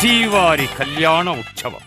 శ్రీవారి కళ్యాణ ఉత్సవం.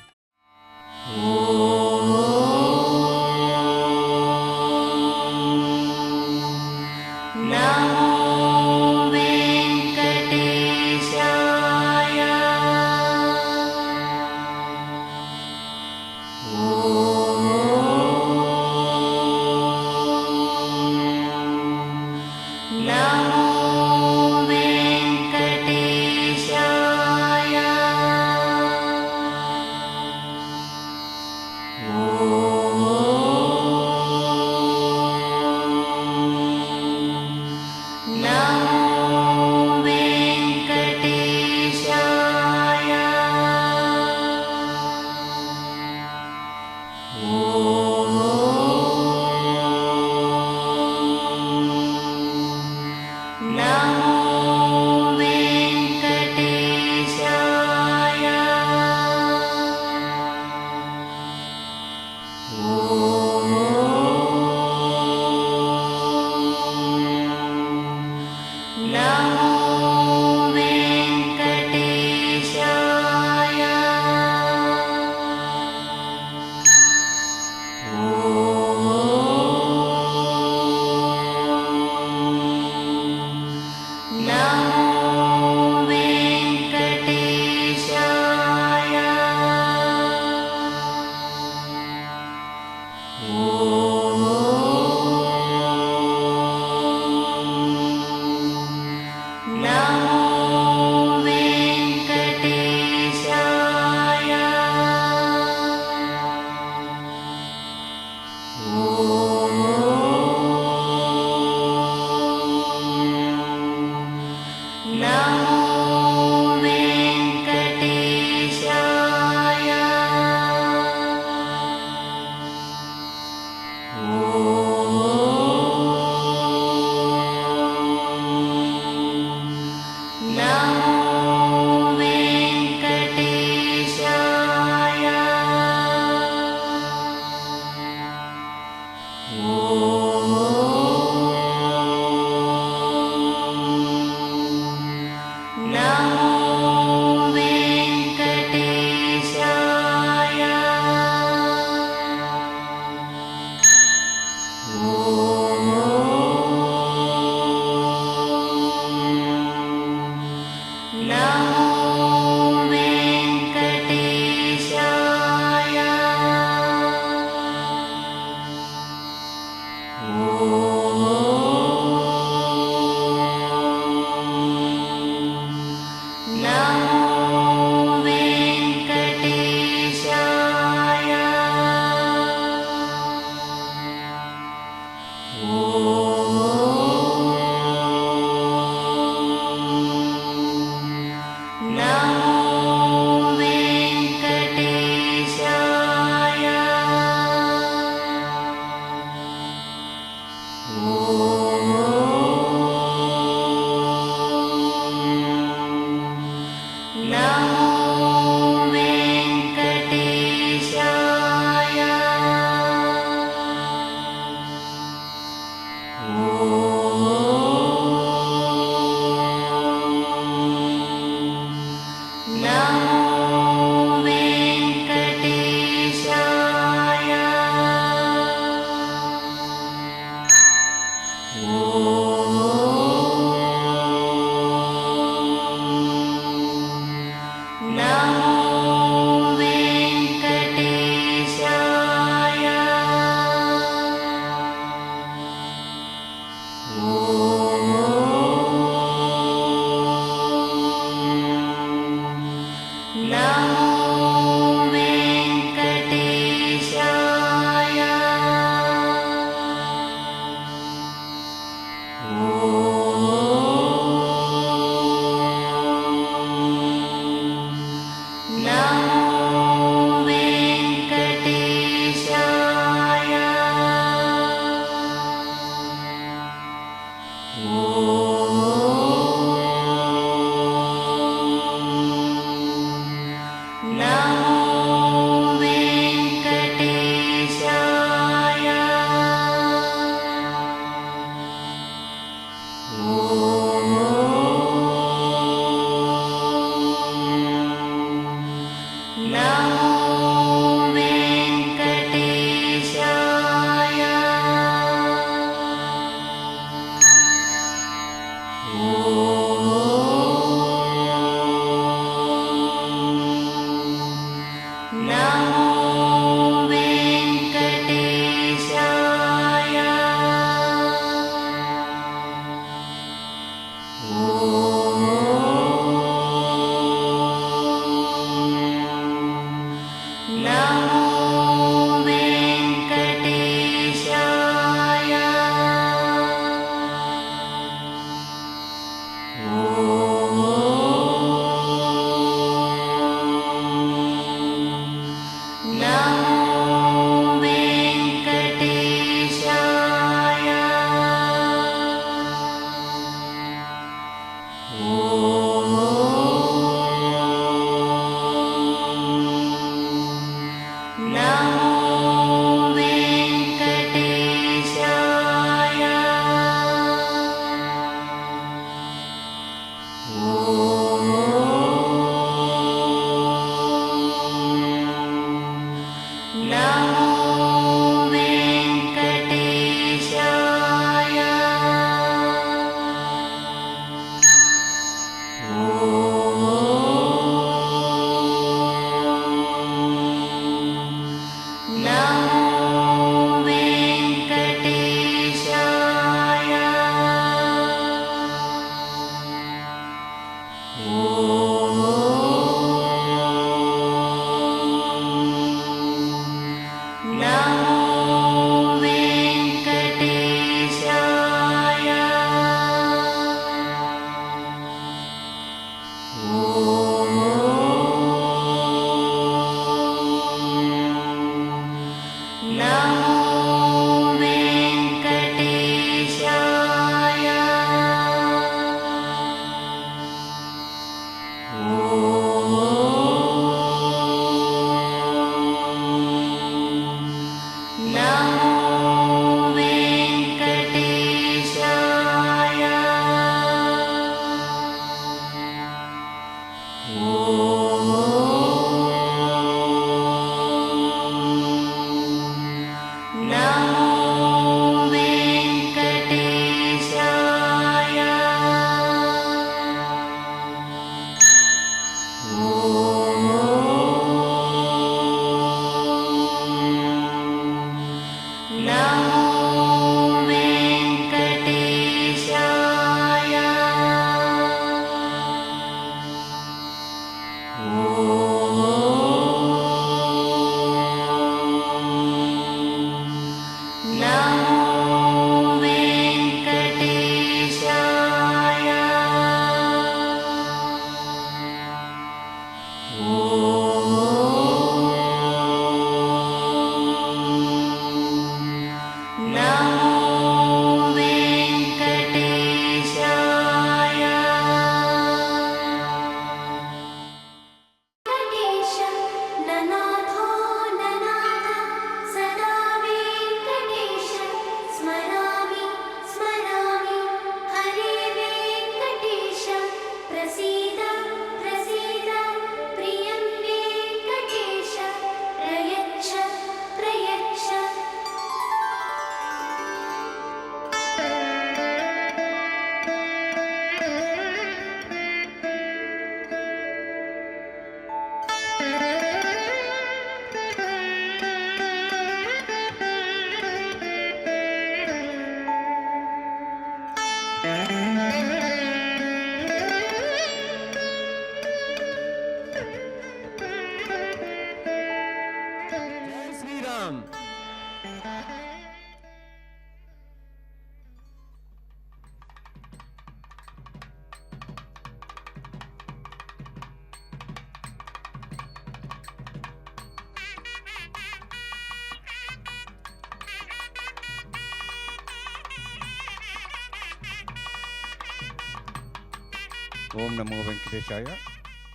ఓం నమో వెంకటేశాయ.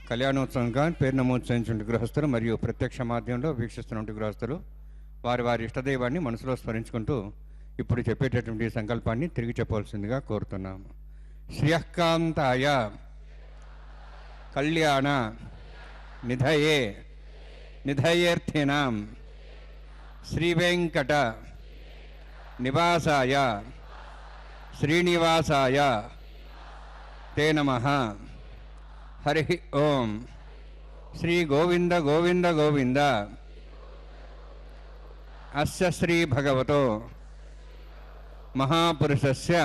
కళ్యాణోత్సవంగా పేరు నమోత్సవించిన గృహస్థులు మరియు ప్రత్యక్ష మాధ్యమంలో వీక్షిస్తున్న గృహస్థులు వారి వారి ఇష్టదైవాన్ని మనసులో స్మరించుకుంటూ ఇప్పుడు చెప్పేటటువంటి సంకల్పాన్ని తిరిగి చెప్పవలసిందిగా కోరుతున్నాము. శ్రియకాంతాయ కళ్యాణ నిధయే నిధయేర్థినాం శ్రీవేంకట నివాసాయ శ్రీనివాసాయ ते नमः। हरि ओम। श्री गोविंद गोविंद गोविंद। अस्य श्री भगवतो महापुरुषस्य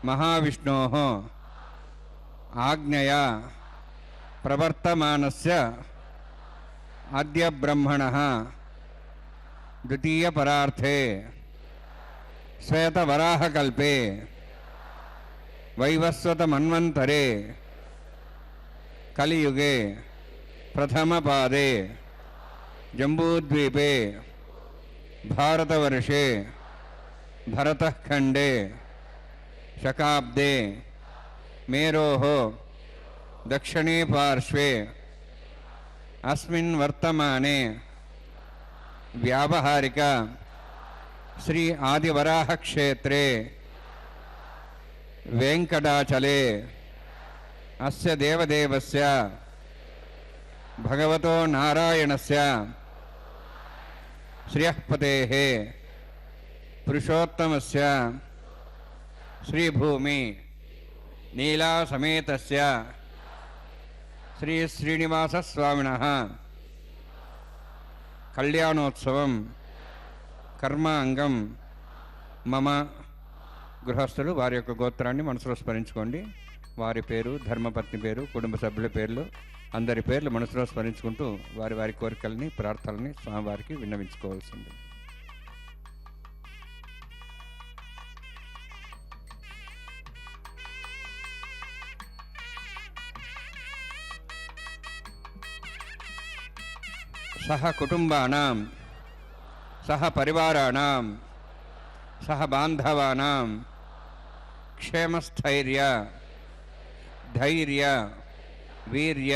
महाविष्णोः आज्ञया प्रवर्तमानस्य अद्य ब्रह्मणः द्वितीय परार्थे श्वेतवराहकल्पे वैवस्वत मन्वन्तरे कलियुगे प्रथमपादे जम्बूद्वीपे भारतवर्षे भरतखण्डे शकाब्दे मेरोः दक्षिणे पार्श्वे अस्मिन् वर्तमाने व्यावहारिक श्री आदिवराह क्षेत्रे वेंकटाचले अस्य देवदेवस्य भगवतो नारायणस्य श्रियःपतेः पुरुषोत्तमस्य श्रीभूमि नीलासमेतस्य श्री श्रीनिवासस्वामिनः कल्याणोत्सवं कर्मांगं मम గృహస్థులు వారి యొక్క గోత్రాన్ని మనసులో స్మరించుకోండి. వారి పేరు, ధర్మపత్ని పేరు, కుటుంబ సభ్యుల పేర్లు, అందరి పేర్లు మనసులో స్మరించుకుంటూ వారి వారి కోరికల్ని, ప్రార్థనల్ని స్వామివారికి విన్నవించుకోవాల్సింది. సహ కుటుంబానాం సహ పరివారాణాం सह बांधवानां क्षेमस्थैर्य धैर्य वीर्य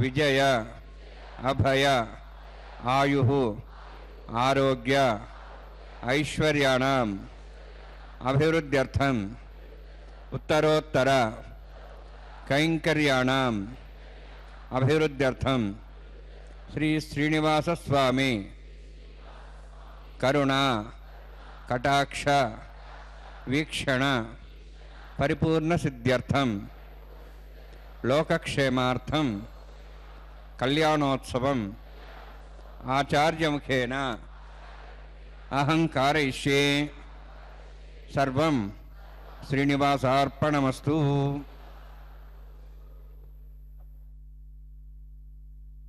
विजय अभय आयुः आरोग्य ऐश्वर्याणाम् अभिवृद्ध्यर्थम् उत्तरोत्तर कैंकर्याणाम् अभिवृद्ध्यर्थम् श्री श्रीनिवास स्वामी करुणा कटाक्ष वीक्षण परिपूर्ण सिद्ध्यर्थम लोकक्षेमार्थम कल्याणोत्सवम आचार्य मुखेन अहं कारयिष्ये सर्वं श्रीनिवासार्पणमस्तु.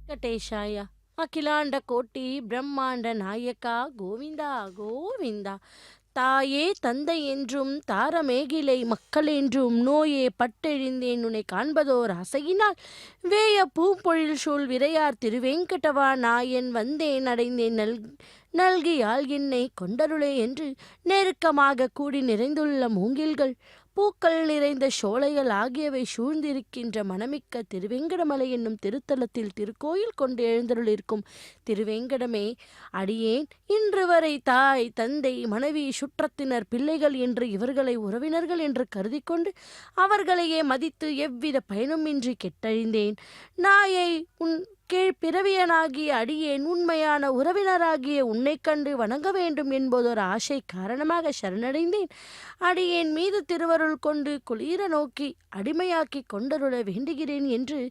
वेंकटेशाय अखिलांड कोटि ब्रह्मांड नायका गोविंदा गोविंदा. தாயே தந்தை என்றும் தாரமேகிலை மக்கள் என்றும் நோயே பட்டெழிந்தேன் உன்னை காண்பதோர் ஆசையினால் வேய பூம்பொழில் சூழ் விரையார் திருவேங்கடவா நாயன் வந்தேன் அடைந்தேன் நல்கியால் என்னை கொண்டருளே என்று நெருக்கமாக கூடி நிறைந்துள்ள மூங்கில்கள் பூக்கள் நிறைந்த சோலைகள் ஆகியவை சூழ்ந்திருக்கின்ற மனமிக்க திருவேங்கடமலை என்னும் திருத்தலத்தில் திருக்கோயில் கொண்டு எழுந்தருளிருக்கும் திருவேங்கடமே, அடியேன் இன்று வரை தாய் தந்தை மனைவி சுற்றத்தினர் பிள்ளைகள் என்று இவர்களை உறவினர்கள் என்று கருதி கொண்டு அவர்களையே மதித்து எவ்வித பயனுமின்றி கெட்டழிந்தேன். நாயை உன் கீழ் பிறவியனாகிய அடியேன் உண்மையான உறவினராகிய உன்னை கண்டு வணங்க வேண்டும் என்பதொரு ஆசை காரணமாக சரணடைந்தேன். அடியேன் மீது திருவருள் கொண்டு குளிர நோக்கி அடிமையாக்கி கொண்டருள வேண்டுகிறேன் என்று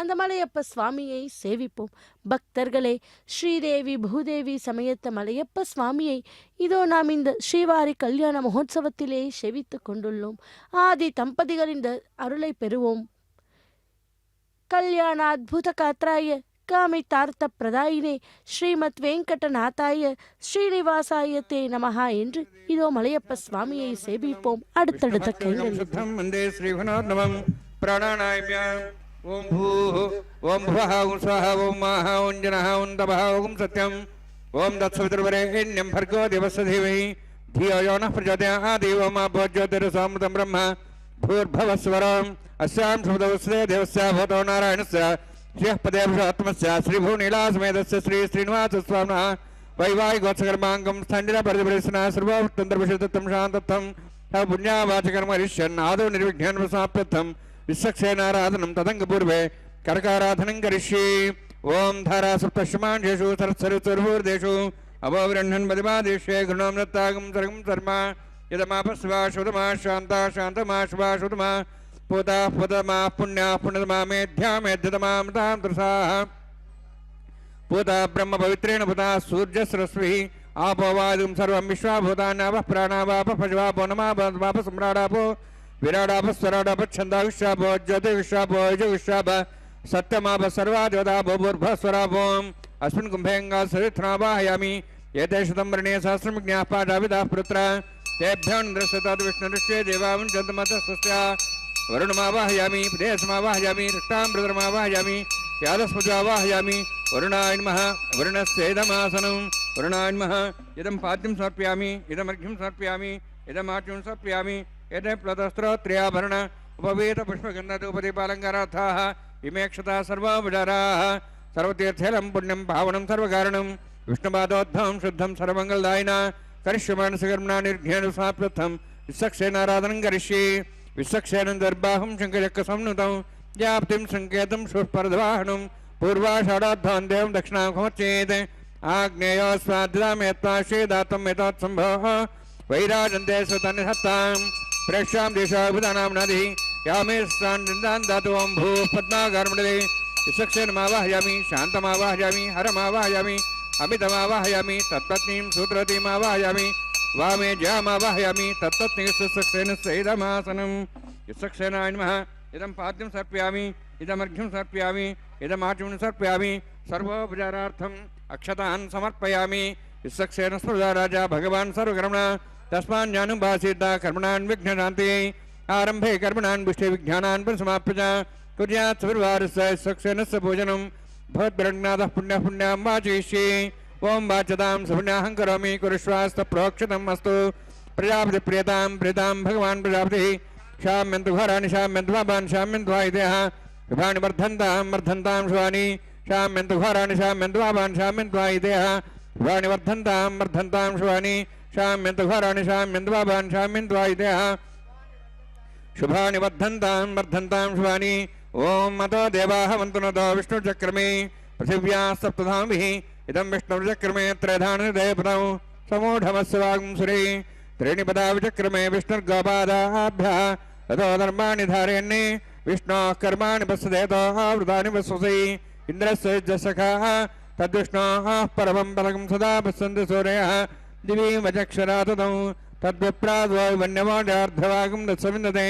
அந்த மலையப்ப சுவாமியை சேவிப்போம். பக்தர்களே, ஸ்ரீதேவி பூதேவி சமயத்த மலையப்ப சுவாமியை இதோ நாம் இந்த ஸ்ரீவாரி கல்யாண மகோத்சவத்திலே சேவித்து கொண்டுள்ளோம். ஆதி தம்பதிகளின் அருளை பெறுவோம். கல்யாண அத்புத காத்ராய காமிதார்த்த பிரதாயினே ஸ்ரீமத் வெங்கடநாதாய ஸ்ரீனிவாசாய தே நமஹா என்று இதோ மலையப்ப சுவாமியை சேவிப்போம். அடுத்தடுத்த கைகள் ओम भूः ओम भुवः ओम स्वः ओम महः ओम जनः ओम तपः ओम सत्यं ओम तत्सवितुर्वरेण्यं भर्गो देवस्य धीमहि धियो यो नः प्रचोदयात् देवो मा ज्योतिरसमृतं ब्रह्म भूर्भुवस्वरम् अस्यां सुमदवस्ते देवस्य भवतो नारायणस्य श्रियः पदे पुरुषोत्तमस्य श्रीभुवनीलासमेतस्य श्री श्रीनिवासस्वामिनः वैवाहिकोत्सकर्माङ्गं स्थण्डिनपरिपरिसनः सर्वोत्तरविशुद्धं शान्तत्वं पुण्यावाचकर्म हरिष्यन् आदौ निर्विघ्नं समाप्यर्थं विश्वक्सेनाराधनं तदङ्गपूर्वे करकाराधनं करिष्ये. ओम धारा सप्तशमांशेषु सरस्वरूर्देषु अवोवृह्णन् पदिमादिश्ये घृणोमृत्तागं सर्गं शर्मा यदमापस्वा शुतमा शान्ता शान्तमा शुभा शुतमा पूता पुतमा पुण्या पुण्यतमा मेध्या मेध्यतमां तां त्रसाः पूता ब्रह्म पवित्रेण पुता सूर्यस्रस्वी आपो वायुं सर्वं विश्वाभूतान्यापः प्राणावापः पशुवापो नमापः सम्राडापो विराडापः स्वराडापः छन्दाविश्वापो ज्योतिविश्वापो यजुविश्वापः सत्यमापः सर्वादेवतापो भूर्भस्वरापो अस्मिन् कुम्भेऽङ्गा सरिथ्नावाहयामि एते शतं वर्णे सहस्रमज्ञाः पाठाविदाः पुत्र तेभ्यो निन्द्रस्यतात् विष्णुदृष्ट्ये देवामुञ्चन्तमतः स्वस्त्या वरुणमावाहयामि प्रदेशमावाहयामि रक्ताम्बरमावाहयामि यादस्मजावाहयामि वरुणाय नमः वरुणस्येदमासनं वरुणाय नमः इदं पाद्यं समर्पयामि इदमर्घ्यं समर्पयामि इदमाच्यं समर्पयामि एते प्लतस्त्रोत्र्याभरण उपवेतपुष्पगन्धोपदीपालङ्कारार्थाः इमे क्षताः सर्वोपचाराः सर्वतीर्थैलं पुण्यं पावनं सर्वकारणं विष्णुपादोद्भवं शुद्धं सर्वमङ्गलदायिना करिष्यमानसकर्मणा निर्घ्येण समाप्त्यर्थं विस्सक्षेणाराधनं करिष्ये विस्सक्षेण दर्बाहुं शङ्खचक्रसंनुतं व्याप्तिं सङ्केतं सुस्पर्धवाहनं पूर्वाषाढाध्वान् देवं दक्षिणामुखमर्चेत् आग्नेयोस्वाद्यतामेत्वाश्रेदातं एतत्सम्भवः वैराजन्ते सुतनिहत्तां प्रेक्ष्यां देशाभिधानां नदी यामे स्थान् दातु ओं भूः पद्माकारमण्डले विस्सक्षेणमावाहयामि शान्तमावाहयामि हरमावाहयामि अमितमावाहयामि तत्पत्नीं सूत्रवतीमावाहयामि वामे जयामावाहयामि तत्पत्नी सुस्सक्षेण सैदमासनं विस्सक्षेणाय नमः इदं पाद्यं समर्पयामि इदमर्घ्यं समर्पयामि इदमाचमनं समर्पयामि सर्वोपचारार्थम् अक्षतान् समर्पयामि विस्सक्षेण स्मृता राजा भगवान् सर्वकर्मणा तस्मान् ज्ञानुभासिता कर्मणान् विघ्नशान्त्यै आरम्भे कर्मणान् पुष्टे विज्ञानान् परिसमाप्य च कुर्यात् सुविर्वारस्य विस्सक्षेणस्य पूजनं भवद्भिरज्ञातः पुण्यः पुण्यां वाचयिष्ये ओं वाचतां सुपुण्याहं करोमि कुरुष्वास्तप्रोक्षतम् अस्तु प्रजापतिप्रियतां प्रियतां भगवान् प्रजापतिः शाम्यन्तु घोराणि शाम्यन्तु पापान् शाम्यन्तु वायुदेः शुभानि वर्धन्तां शुभानि शाम्यन्तु घोराणि शाम्यन्तु पापान् शाम्यन्तु वायुदेः शुभानि वर्धन्तां शुभानि शाम्यन्तु घोराणि शाम्यन्तु पापान् शाम्यन्तु वायुदेः शुभानि वर्धन्तां शुभानि ओं मतो देवाः वन्तु नतो विष्णुचक्रमे पृथिव्याः सप्तधाभिः इदं विष्णुचक्रमे त्रयधानहृदयपदौ समूढमस्य वागुंसुरे त्रीणि पदा विचक्रमे विष्णुर्गोपादाभ्यः ततो धर्माणि धारयन्ने विष्णोः कर्माणि पश्यतो आवृतानि पश्यसि इन्द्रस्य जसखाः तद्विष्णोः परमं पदकं सदा पश्यन्ति सूर्यः दिवि वचक्षरा तदौ तद्विप्राद्वै वन्यमाडार्धवागं दत्सविन्दते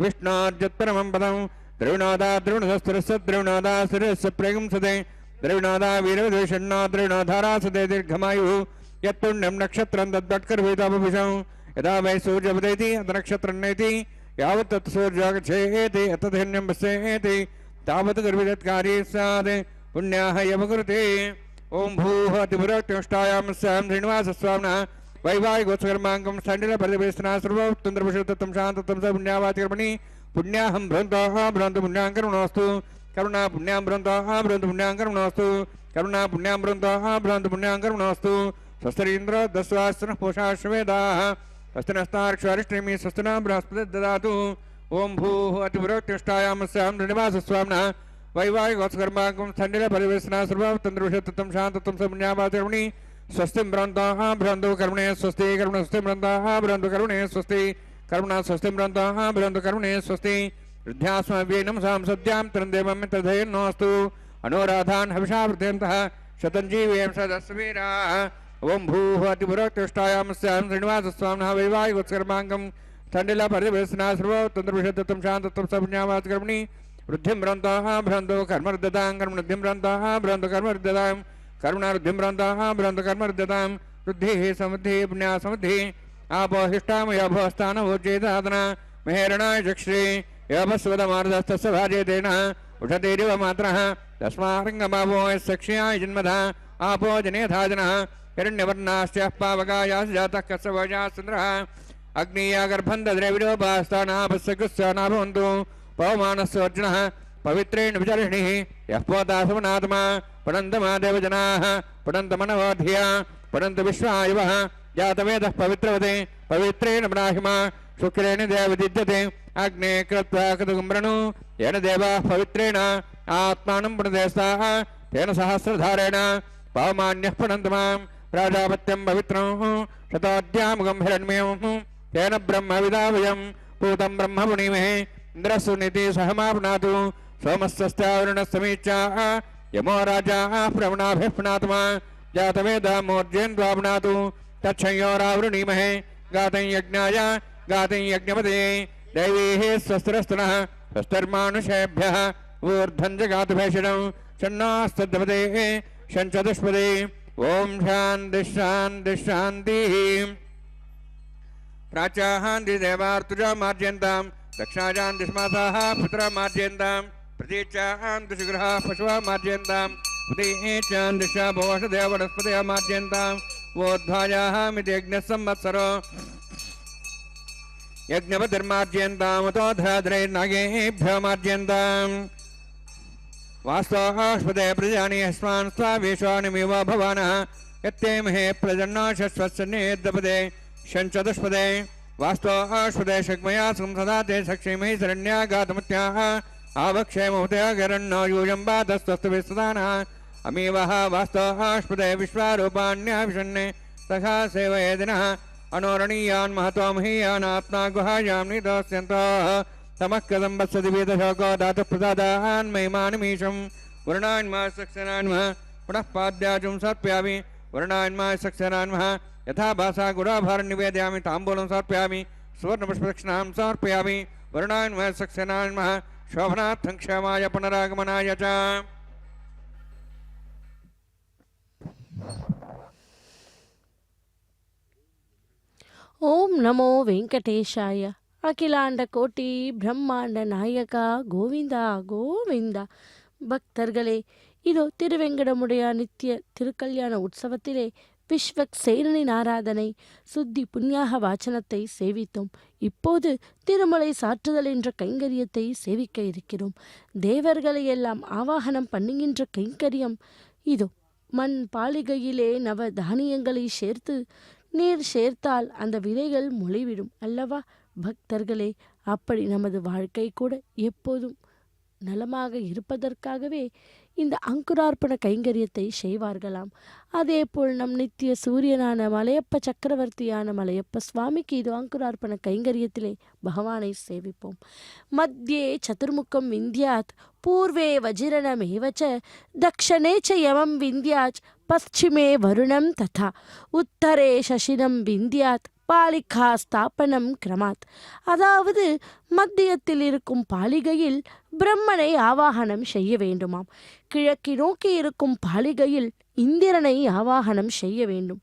विष्णोर्जत्परमं पदं द्रविणोदा द्रविणधस्थिरस्य द्रविणोदा स्थिरस्य प्रेगुंसते द्रविणोदा वीरविद्वेषण्णो द्रविणोधारासते दीर्घमायुः यत्पुण्यं नक्षत्रं तद्भट्कर्वेदापविशं यदा वै सूर्यपदेति अथ नक्षत्रं नेति यावत् तत् सूर्यागच्छेति अतधन्यं पश्येति तावत् गर्भितत्कारी स्यात् पुण्याः यमकुरुते ओं भूः अतिपुरोक्तिष्ठायां स्यां श्रीनिवासस्वामिनः वैवाहिकोत्सकर्माङ्गं सण्डिलपरिवेशना सर्वोत्तन्द्रपुरुषोत्तमं शान्तत्वं स पुण्यावातिकर्मणि पुण्याहं भ्रन्तः भ्रन्तु पुण्यां करुणोऽस्तु करुणा पुण्यां भ्रन्तः भ्रन्तु पुण्यां करुणोऽस्तु करुणा पुण्यां भ्रन्तः भ्रन्तु पुण्यां करुणोऽस्तु स्वस्तिरीन्द्र दस्वास्तिनः पोषाश्वेदाः स्वस्तिनस्तार्क्ष्वारिष्टनेमि स्वस्तिना बृहस्पति ददातु ओं भूः अतिपुरोक्तिष्ठायां स्यां श्रीनिवासस्वामिनः वैवाहिकोत्सकर्माङ्गं सण्डिलपरिवेशना सर्वोत्तन्द्रपुरुषोत्तमं शान्तत्वं स पुण्यावातिकर्मणि स्वस्तिं भ्रन्तः भ्रन्तु कर्मणे स्वस्ति कर्मण स्वस्तिं भ्रन्तः भ्रन्तु कर्मणे स्वस्ति कर्मणा स्वस्तिं भ्रन्तः भ्रन्तु कर्मणे स्वस्ति वृद्ध्यास्मभ्येनं सां सद्यां तरन्देवमित्रधयन्नोऽस्तु अनुराधान् हविषा वृद्धयन्तः शतञ्जीवें सदस्वीराः ओं भूः अतिपुरोक्तिष्ठायां स्यां श्रीनिवासस्वामिनः वैवाहिकोत्सकर्माङ्गं सण्डिलपरिवेशना सर्वोत्तन्द्रपुरुषोत्तमं शान्तत्वं स पुण्यावातिकर्मणि वृद्धिं भ्रन्तः भ्रन्तु कर्मवृद्धतां कर्मवृद्धिं भ्रन्तः भ्रन्तु कर्मवृद्धतां करुणावृद्धिं भ्रन्तः भ्रन्तु कर्मवृद्धतां वृद्धिः समृद्धिः पुण्या समृद्धिः आपोहिष्टामयोभवस्थानभोज्येतादना मेहरणाय चक्षुरे योभस्वदमार्दस्तस्य भार्यतेन उषतेरिव मात्रः तस्मारङ्गमावो यस्सक्ष्याय जन्मधा आपो जनेधाजनः हिरण्यवर्णाश्च पावकायाश्च जातः कस्य वजासुन्द्रः अग्नीयागर्भं दद्रविडोपास्तानापस्यकुस्याना भवन्तु पवमानस्योर्जुनः पवित्रेण विचर्षणिः यः पोता समनात्मा पठन्तमादेवजनाः पठन्तमनवधिया पठन्तु विश्वायुवः जातवेदः पवित्रवते पवित्रेण ब्राह्मा शुक्रेण देवदिद्यते अग्ने कृत्वा कृतकुम्भृणु येन देवाः पवित्रेण आत्मानं पुनदेस्ताः तेन सहस्रधारेण पवमान्यः पठन्तु मां प्राजापत्यं पवित्रं शतोऽध्यामुखं हिरण्मयं तेन ब्रह्म विदावयं पूतं ब्रह्म पुणीमहे इन्द्रस्तु नीति सहमाप्नातु सोमस्तस्यावरुणस्तमीचा यमो राजा प्रवणाभिः पुनात्मा जातवेदामूर्जेन्द्वाप्नातु तच्छंयोरावृणीमहे गातं यज्ञाय गातं यज्ञपते दैवीः स्वस्तिरस्तुनः स्वस्तिर्मानुषेभ्यः ऊर्ध्वं जगातुभेषणं षण्णास्तद्पदे षण्चतुष्पदे ओम शांति शांति शांतिः प्राचाहान्ति देवार्तुजा मार्जयन्तां दक्षाजान्ति स्मासाः पुत्रा मार्जयन्तां प्रतीचान्ति शिग्रहाः पशवः मार्जयन्तां प्रतीचान्ति भवषदेव वनस्पतयः मार्जयन्तां वोद्धायाः मिति यज्ञः संवत्सरो यज्ञपतिर्मार्जयन्तां उतो धाद्रैर्नागेभ्यो मार्जयन्ताम् वास्तवास्पदे प्रजानि अस्मान् स्वावेशानिमिव भवानः यत्ते महे प्रजन्नाशस्वस्नेद्यपदे षण्चतुष्पदे वास्तवास्पदे शक्मया संसदा ते सक्षेमहि शरण्यागातमत्याः आवक्षेमहुतयगरन्नो यूयं वातस्तस्तुभिस्सदानः अमीवः वास्तवास्पदे विश्वारूपाण्याभिषन्ने तथा सेवयेदिनः अनोरणीयान् महतो महीयानात्मा गुहायां निदस्यन्तः तमः कदं वत्सति वेदशोको धातुः प्रसादान् महिमानमीशं वर्णान्मा सक्सेनान्मः पुनः पाद्याजुं सर्पयामि वर्णान्मा सक्सेनान्मः यथा भाषा गुराभारं निवेदयामि ताम्बूलं समर्पयामि सुवर्णपुष्पदक्षिणां समर्पयामि वर्णान्मा सक्सेनान्मः शोभनार्थं क्षमाय पुनरागमनाय च ஓம் நமோ வெங்கடேஷாய. அகிலாண்ட கோட்டி பிரம்மாண்ட நாயகா கோவிந்தா கோவிந்தா. பக்தர்களே, இதோ திருவெங்கடமுடைய நித்திய திருக்கல்யாண உற்சவத்திலே விஸ்வக்சேனனின் ஆராதனை சுத்தி புண்ணியாக வாசனத்தை சேவித்தோம். இப்போது திருமலை சாற்றுதல் என்ற கைங்கரியத்தை சேவிக்க இருக்கிறோம். தேவர்களை எல்லாம் ஆவாகனம் பண்ணுகின்ற கைங்கரியம் இதோ. மண் பாலிகையிலே நவ தானியங்களை சேர்த்து நீர் சேர்த்தால் அந்த விதைகள் மொழிவிடும் அல்லவா பக்தர்களே? அப்படி நமது வாழ்க்கை கூட எப்போதும் நலமாக இருப்பதற்காகவே இந்த அங்குரார்ப்பண கைங்கரியத்தை செய்வார்களாம். அதேபோல் நம் நித்திய சூரியனான மலையப்ப சக்கரவர்த்தியான மலையப்ப சுவாமிக்கு இது அங்குரார்ப்பண கைங்கரியத்திலே பகவானை சேவிப்போம். மத்தியே சதுர்முகம் விந்தியாத் பூர்வே வஜிரணமேவச்ச தக்ஷணே ச யமம் விந்தியாச் பশ্চিமே வருணம் ததா உத்தரே சசினம் விந்தியாத் பாலிகா ஸ்தாபனம் கிரமாத். அதாவது மத்தியத்தில் இருக்கும் பாலிகையில் பிரம்மனை ஆவாகனம் செய்ய வேண்டுமாம். கிழக்கு நோக்கி இருக்கும் பாலிகையில் இந்திரனை ஆவாகனம் செய்ய வேண்டும்.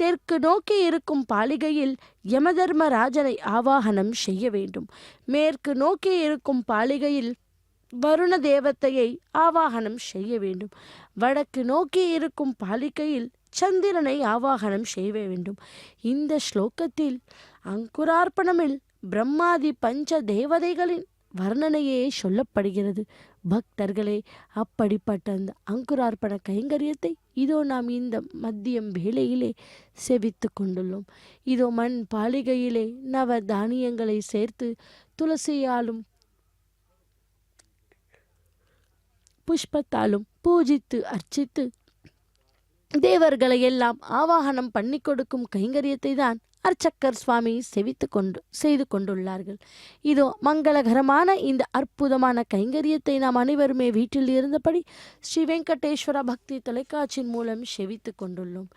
தெற்கு நோக்கி இருக்கும் பாலிகையில் யமதர்மராஜனை ஆவாகனம் செய்ய வேண்டும். மேற்கு நோக்கி இருக்கும் பாலிகையில் வருண தேவத்தையை ஆவாகனம் செய்ய வேண்டும். வடக்கு நோக்கி இருக்கும் பாலிகையில் சந்திரனை ஆவாகனம் செய்ய வேண்டும். இந்த ஸ்லோகத்தில் அங்குரார்ப்பணமில் பிரம்மாதி பஞ்ச தேவதைகளின் வர்ணனையே சொல்லப்படுகிறது. பக்தர்களே, அப்படிப்பட்ட அந்த அங்குரார்ப்பண கைங்கரியத்தை இதோ நாம் இந்த மதியம் வேளையிலே செவித்து கொண்டுள்ளோம். இதோ மண் பாலிகையிலே நவ தானியங்களை சேர்த்து துளசியாலும் புஷ்பத்தாலும் பூஜித்து அர்ச்சித்து தேவர்களை எல்லாம் ஆவாகனம் பண்ணி கொடுக்கும் கைங்கரியத்தை தான் அர்ச்சக்கர் சுவாமி செய்து கொண்டுள்ளார்கள். இதோ மங்களகரமான இந்த அற்புதமான கைங்கரியத்தை நாம் அனைவருமே வீட்டில் இருந்தபடி ஸ்ரீ வெங்கடேஸ்வர பக்தி தொலைக்காட்சியின் மூலம் செவித்து கொண்டுள்ளோம்.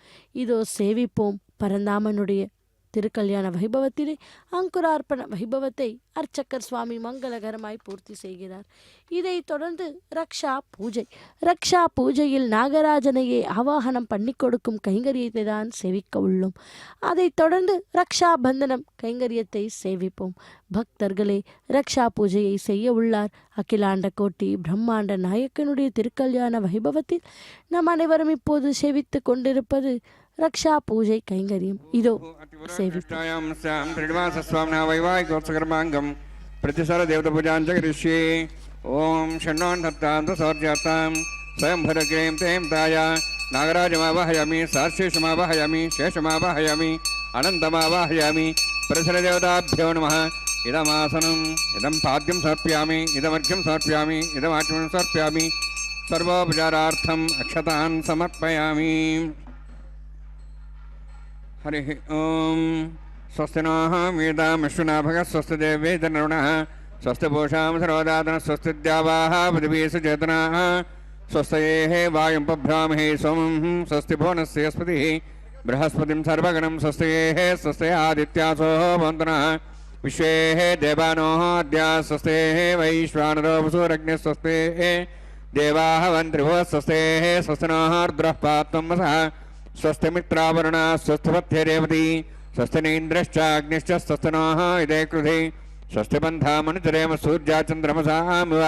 இதோ சேவிப்போம் பரந்தாமனுடைய திருக்கல்யாண வைபவத்திலே அங்குரார்ப்பண வைபவத்தை அர்ச்சக்கர் சுவாமி மங்களகரமாய் பூர்த்தி செய்கிறார். இதைத் தொடர்ந்து ரக்ஷா பூஜை. ரக்ஷா பூஜையில் நாகராஜனையே ஆவாகனம் பண்ணி கொடுக்கும் கைங்கரியத்தை தான் சேவிக்க உள்ளோம். அதைத் தொடர்ந்து ரக்ஷா பந்தனம் கைங்கரியத்தை சேவிப்போம். பக்தர்களே, ரக்ஷா பூஜையை செய்ய உள்ளார் அகிலாண்ட கோட்டி பிரம்மாண்ட நாயக்கனுடைய திருக்கல்யாண வைபவத்தில் நம் அனைவரும் இப்போது சேவித்து கொண்டிருப்பது ரக்ஷா பூஜை கைங்கரியம். இதோ वैवाहिकोत्सकर्मांगम प्रतिसर देवता पूजां जगरिष्ये ओम षण्णोन्नतां स्वयं भरक्रीं तें ताया नागराजमावाहयामि सार्शेषमावाहयामि शेषमावाहयामि अनन्तमावाहयामि परिसरदेवताभ्यो नमः. इदमासनम् इदं पाद्यं समर्पयामि इदमर्घ्यं समर्पयामि इदमाचमनं समर्पयामि सर्वोपचारार्थम् अक्षतान् समर्पयामि. हरिः ॐ स्वस्ति नः मेधामश्विनाभगः स्वस्ति देवेदनरुणः स्वस्ति पूषां सर्वदातनः स्वस्ति द्यावाः पृथिवी सुचेतनाः स्वस्तयेः वायुं पभ्रामहे सोमं स्वस्ति भुवनस्य स्पतिः बृहस्पतिं सर्वगणं स्वस्तयेः स्वस्ति आदित्यासो भवन्तुनः विश्वेः देवानोः अद्या स्वस्तेः वैश्वानरो वसुरग्निः स्वस्तेः देवाः वन्त्रिभुवः स्वस्तेः स्वस्ति नः रुद्रः पात्वं वसः स्वस्ति मित्रावरुणा स्वस्ति पथ्ये रेवती स्वस्ति नीन्द्रश्च अग्निश्च स्वस्ति नः इदे कृधि स्वस्ति पन्थामनुचरेम सूर्या चन्द्रमसामिव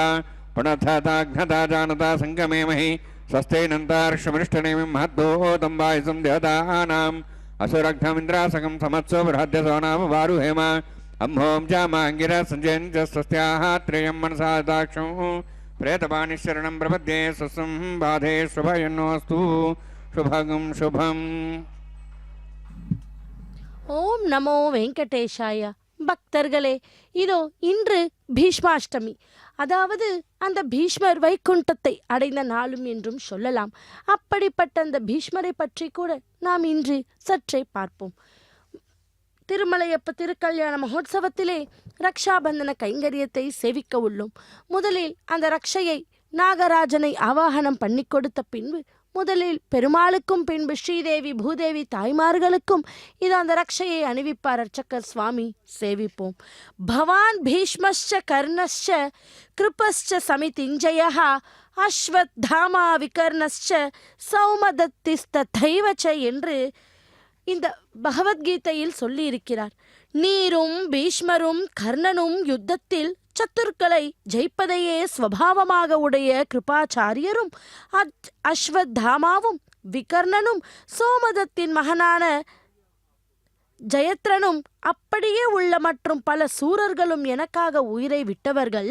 पुनथताघ्नता जानता सङ्गमेमहि स्वस्तेनन्तार्षमनिष्ठनेमिं महद्भूतं वायुसं देवतानाम् असुरघ्नमिन्द्रासकं समत्सो बृहद्यसो नाम वारुहेम अम्हों जामाङ्गिरः सञ्जयन् च स्वस्त्याः त्रेयं मनसा दाक्षं प्रेतपाणिशरणं प्रपद्ये स्वस्तं बाधे शुभयन्नोऽस्तु शुभगं शुभम् ஓம் நமோ வெங்கடேஷாய. பக்தர்களே, இதோ இன்று பீஷ்மாஷ்டமி, அதாவது அந்த பீஷ்மர் வைகுண்டத்தை அடைந்த நாளும் என்றும் சொல்லலாம். அப்படிப்பட்ட அந்த பீஷ்மரை பற்றி கூட நாம் இன்று சற்றே பார்ப்போம். திருமலையப்ப திருக்கல்யாண மகோத்சவத்திலே ரக்ஷாபந்தன கைங்கரியத்தை சேவிக்க உள்ளோம். முதலில் அந்த ரக்ஷையை நாகராஜனை ஆவாகனம் பண்ணி கொடுத்த பின்பு முதலில் பெருமாளுக்கும் பின்பு ஸ்ரீதேவி பூதேவி தாய்மார்களுக்கும் இது அந்த ரக்ஷையை அணிவிப்பார் அர்ச்சகர் சுவாமி. சேவிப்போம். பவான் பீஷ்மஸ்ச கர்ணஸ்ச கிருபஸ்ச சமிதிஞ்சயः அஸ்வத்தாமா விகர்ணஸ்ச சௌமதத்திஸ்ததைவச என்று இந்த பகவத்கீதையில் சொல்லியிருக்கிறார். நீரும் பீஷ்மரும் கர்ணனும் யுத்தத்தில் சத்துருக்களை ஜெயிப்பதையே ஸ்வபாவமாக உடைய கிருபாச்சாரியரும் அஸ்வத்தாமாவும் விகர்ணனும் சோமதத்தின் மகனான ஜெயத்ரனும் அப்படியே உள்ள மற்றும் பல சூரர்களும் எனக்காக உயிரை விட்டவர்கள்.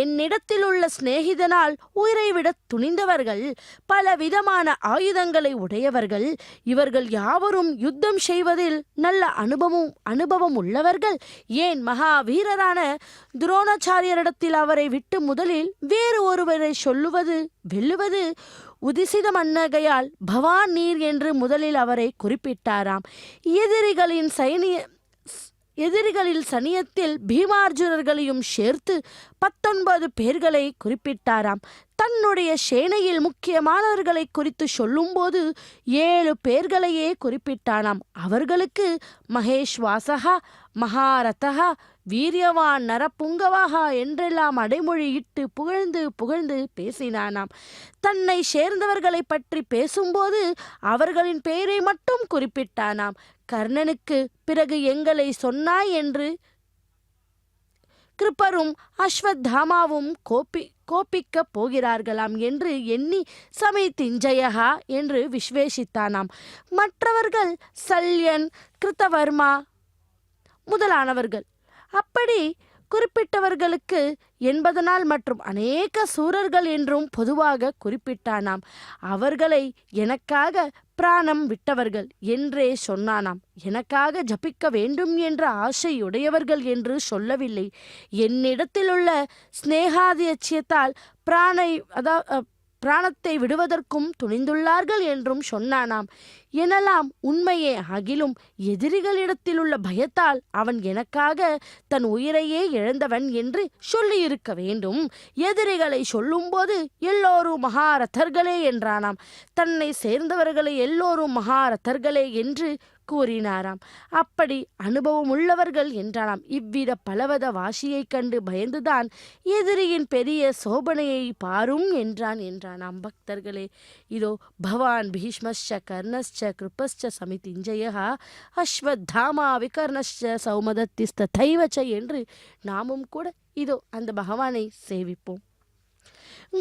என்னிடத்தில் உள்ள சிநேகிதனால் உயிரை விட துணிந்தவர்கள். பல விதமான ஆயுதங்களை உடையவர்கள். இவர்கள் யாவரும் யுத்தம் செய்வதில் நல்ல அனுபவம் உள்ளவர்கள். ஏன் மகாவீரரான துரோணாச்சாரியரிடத்தில் அவரை விட்டு முதலில் வேறு ஒருவரை வெல்லுவது உதிசித மன்னகையால் பவான் நீர் என்று முதலில் அவரை குறிப்பிட்டாராம். எதிரிகளில் சனியத்தில் பீமார்ஜுனர்களையும் சேர்த்து 19 பேர்களை குறிப்பிட்டாராம். தன்னுடைய சேனையில் முக்கியமானவர்களை குறித்து சொல்லும்போது 7 பேர்களையே குறிப்பிட்டானாம். அவர்களுக்கு மகேஷ்வாசகா, மகாரதகா, வீரியவான், நரப்புங்கவாகா என்றெல்லாம் அடைமொழியிட்டு புகழ்ந்து பேசினானாம். தன்னை சேர்ந்தவர்களை பற்றி பேசும்போது அவர்களின் பெயரை மட்டும் குறிப்பிட்டானாம். கர்ணனுக்கு பிறகு எங்களை சொன்னாய் என்று கிருப்பரும் அஸ்வத்தாமாவும் கோபிக்கப் போகிறார்களாம் என்று எண்ணி சமிதிஞ்சயஹா என்று விஸ்வேசித்தானாம். மற்றவர்கள் சல்யன், கிருத்தவர்மா முதலானவர்கள். அப்படி குறிப்பிட்டவர்களுக்கு 80 நாள் மற்றும் அநேக சூரர்கள் என்றும் பொதுவாக குறிப்பிட்டானாம். அவர்களை எனக்காக பிராணம் விட்டவர்கள் என்றே சொன்னானாம். எனக்காக ஜபிக்க வேண்டும் என்ற ஆசையுடையவர்கள் என்று சொல்லவில்லை. என்னிடத்திலுள்ள ஸ்நேகாதியட்சியத்தால் பிராணத்தை விடுவதற்கும் துணிந்துள்ளார்கள் என்றும் சொன்னானாம். எனலாம் உண்மையே ஆகிலும் எதிரிகளிடத்தில் உள்ள பயத்தால் அவன் எனக்காக தன் உயிரையே இழந்தவன் என்று சொல்லியிருக்க வேண்டும். எதிரிகளை சொல்லும்போது எல்லோரும் மகாரதர்களே என்றானாம். தன்னை சேர்ந்தவர்களை எல்லோரும் மகாரதர்களே என்று கூறினாராம். அப்படி அனுபவம் உள்ளவர்கள் என்றானாம். இவ்வித பலவத வாசியைக் கண்டு பயந்துதான் எதிரியின் பெரிய சோபனையை பாரும் என்றானாம். பக்தர்களே, இதோ பவான் பீஷ்மஸ்ச கர்ணஸ்ச கிருபஸ்ச சமிதிஞ்சயः அஸ்வத்தாமா விகர்ணஸ்ச சௌமதத்திஸ்ததைவச என்று நாமும் கூட இதோ அந்த பகவானை சேவிப்போம்.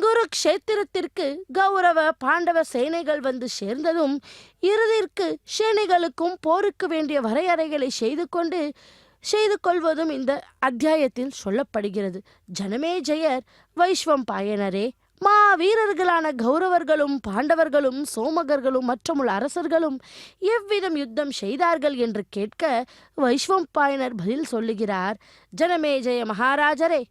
குருக்ஷேத்திரத்திற்கு கௌரவ பாண்டவ சேனைகள் வந்து சேர்ந்ததும் இறுதிற்கு சேனைகளுக்கும் போருக்கு வேண்டிய வரையறைகளை செய்து கொள்வதும் இந்த அத்தியாயத்தில் சொல்லப்படுகிறது. ஜனமேஜயர் வைஸ்வம்பாயனரே, வீரர்களான கௌரவர்களும் பாண்டவர்களும் சோமகர்களும் மற்றமுள்ள அரசர்களும் எவ்விதம் யுத்தம் செய்தார்கள் என்று கேட்க வைஸ்வம்பாயனர் பதில் சொல்லுகிறார். ஜனமேஜய மகாராஜரே,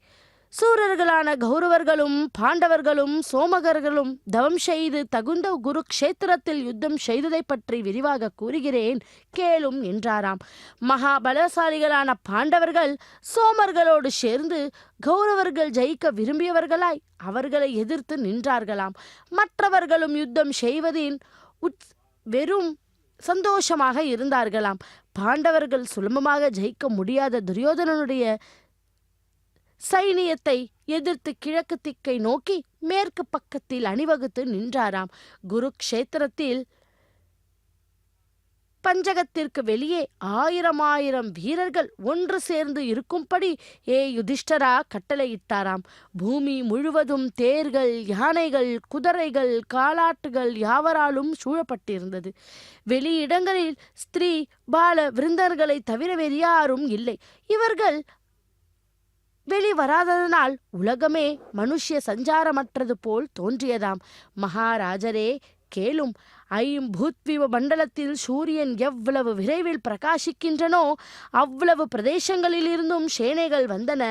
சூரர்களான கௌரவர்களும் பாண்டவர்களும் சோமகர்களும் தவம் செய்து தகுந்த குருக்ஷேத்திரத்தில் யுத்தம் செய்ததை பற்றி விரிவாக கூறுகிறேன், கேளும் என்றாராம். மகாபலசாலிகளான பாண்டவர்கள் சோமர்களோடு சேர்ந்து கௌரவர்கள் ஜெயிக்க விரும்பியவர்களாய் அவர்களை எதிர்த்து நின்றார்களாம். மற்றவர்களும் யுத்தம் செய்வதின் வெறும் சந்தோஷமாக இருந்தார்களாம். பாண்டவர்கள் சுலபமாக ஜெயிக்க முடியாத துரியோதனனுடைய சைனியத்தை எதிர்த்து கிழக்கு திக்கை நோக்கி மேற்கு பக்கத்தில் அணிவகுத்து நின்றாராம். குருக்ஷேத்திரத்தில் பஞ்சகத்திற்கு வெளியே 1000 வீரர்கள் ஒன்று சேர்ந்து இருக்கும்படி யுதிஷ்டரா கட்டளையிட்டாராம். பூமி முழுவதும் தேர்கள், யானைகள், குதிரைகள், காலாட்டுகள் யாவராலும் சூழப்பட்டிருந்தது. வெளியிடங்களில் ஸ்திரீ பால விருந்தர்களை தவிர வேறு யாரும் இல்லை. இவர்கள் வெளிவராததனால் உலகமே மனுஷ்ய சஞ்சாரமற்றது போல் தோன்றியதாம். மகாராஜரே கேளும், ஐம்பூத்வீப மண்டலத்தில் சூரியன் எவ்வளவு விரைவில் பிரகாசிக்கின்றனோ அவ்வளவு பிரதேசங்களிலிருந்தும் சேனைகள் வந்தன.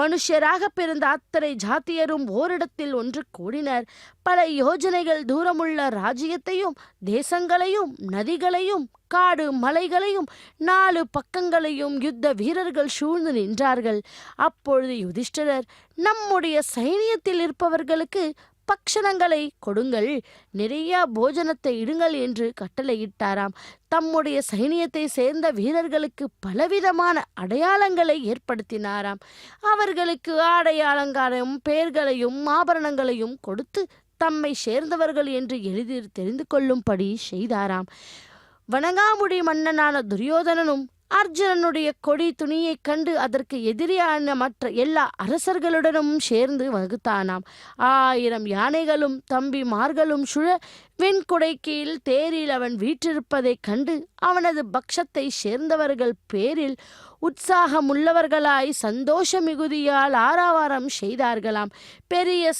மனுஷராக பிறந்த அத்தனை ஜாத்தியரும் ஓரிடத்தில் ஒன்று கூடினர். பல யோஜனைகள் தூரமுள்ள ராஜ்யத்தையும் தேசங்களையும் நதிகளையும் காடு மலைகளையும் 4 பக்கங்களையும் யுத்த வீரர்கள் சூழ்ந்து நின்றார்கள். அப்பொழுது யுதிஷ்டிரர், நம்முடைய சைனியத்தில் இருப்பவர்களுக்கு பக்ஷணங்களை கொடுங்கள், நிறைய போஜனத்தை இடுங்கள் என்று கட்டளையிட்டாராம். தம்முடைய சைனியத்தை சேர்ந்த வீரர்களுக்கு பலவிதமான அடையாளங்களை ஏற்படுத்தினாராம். அவர்களுக்கு ஆடை அலங்காரம், பெயர்களையும் ஆபரணங்களையும் கொடுத்து தம்மை சேர்ந்தவர்கள் என்று எளிதில் தெரிந்து கொள்ளும்படி செய்தாராம். வணங்காமுடி மன்னனான துரியோதனனும் அர்ஜுனனுடைய கொடி துணியை கண்டு அதற்கு எதிரியான மற்ற எல்லா அரசர்களுடனும் சேர்ந்து வகுத்தானாம். 1000 யானைகளும் தம்பிமார்களும் சுழ வெண்குடை கீழ் தேரில் அவன் வீற்றிருப்பதைக் கண்டு அவனது பக்ஷத்தை சேர்ந்தவர்கள் பேரில் உற்சாகமுள்ளவர்களாய் சந்தோஷ மிகுதியால் ஆரவாரம் செய்தார்களாம். பெரிய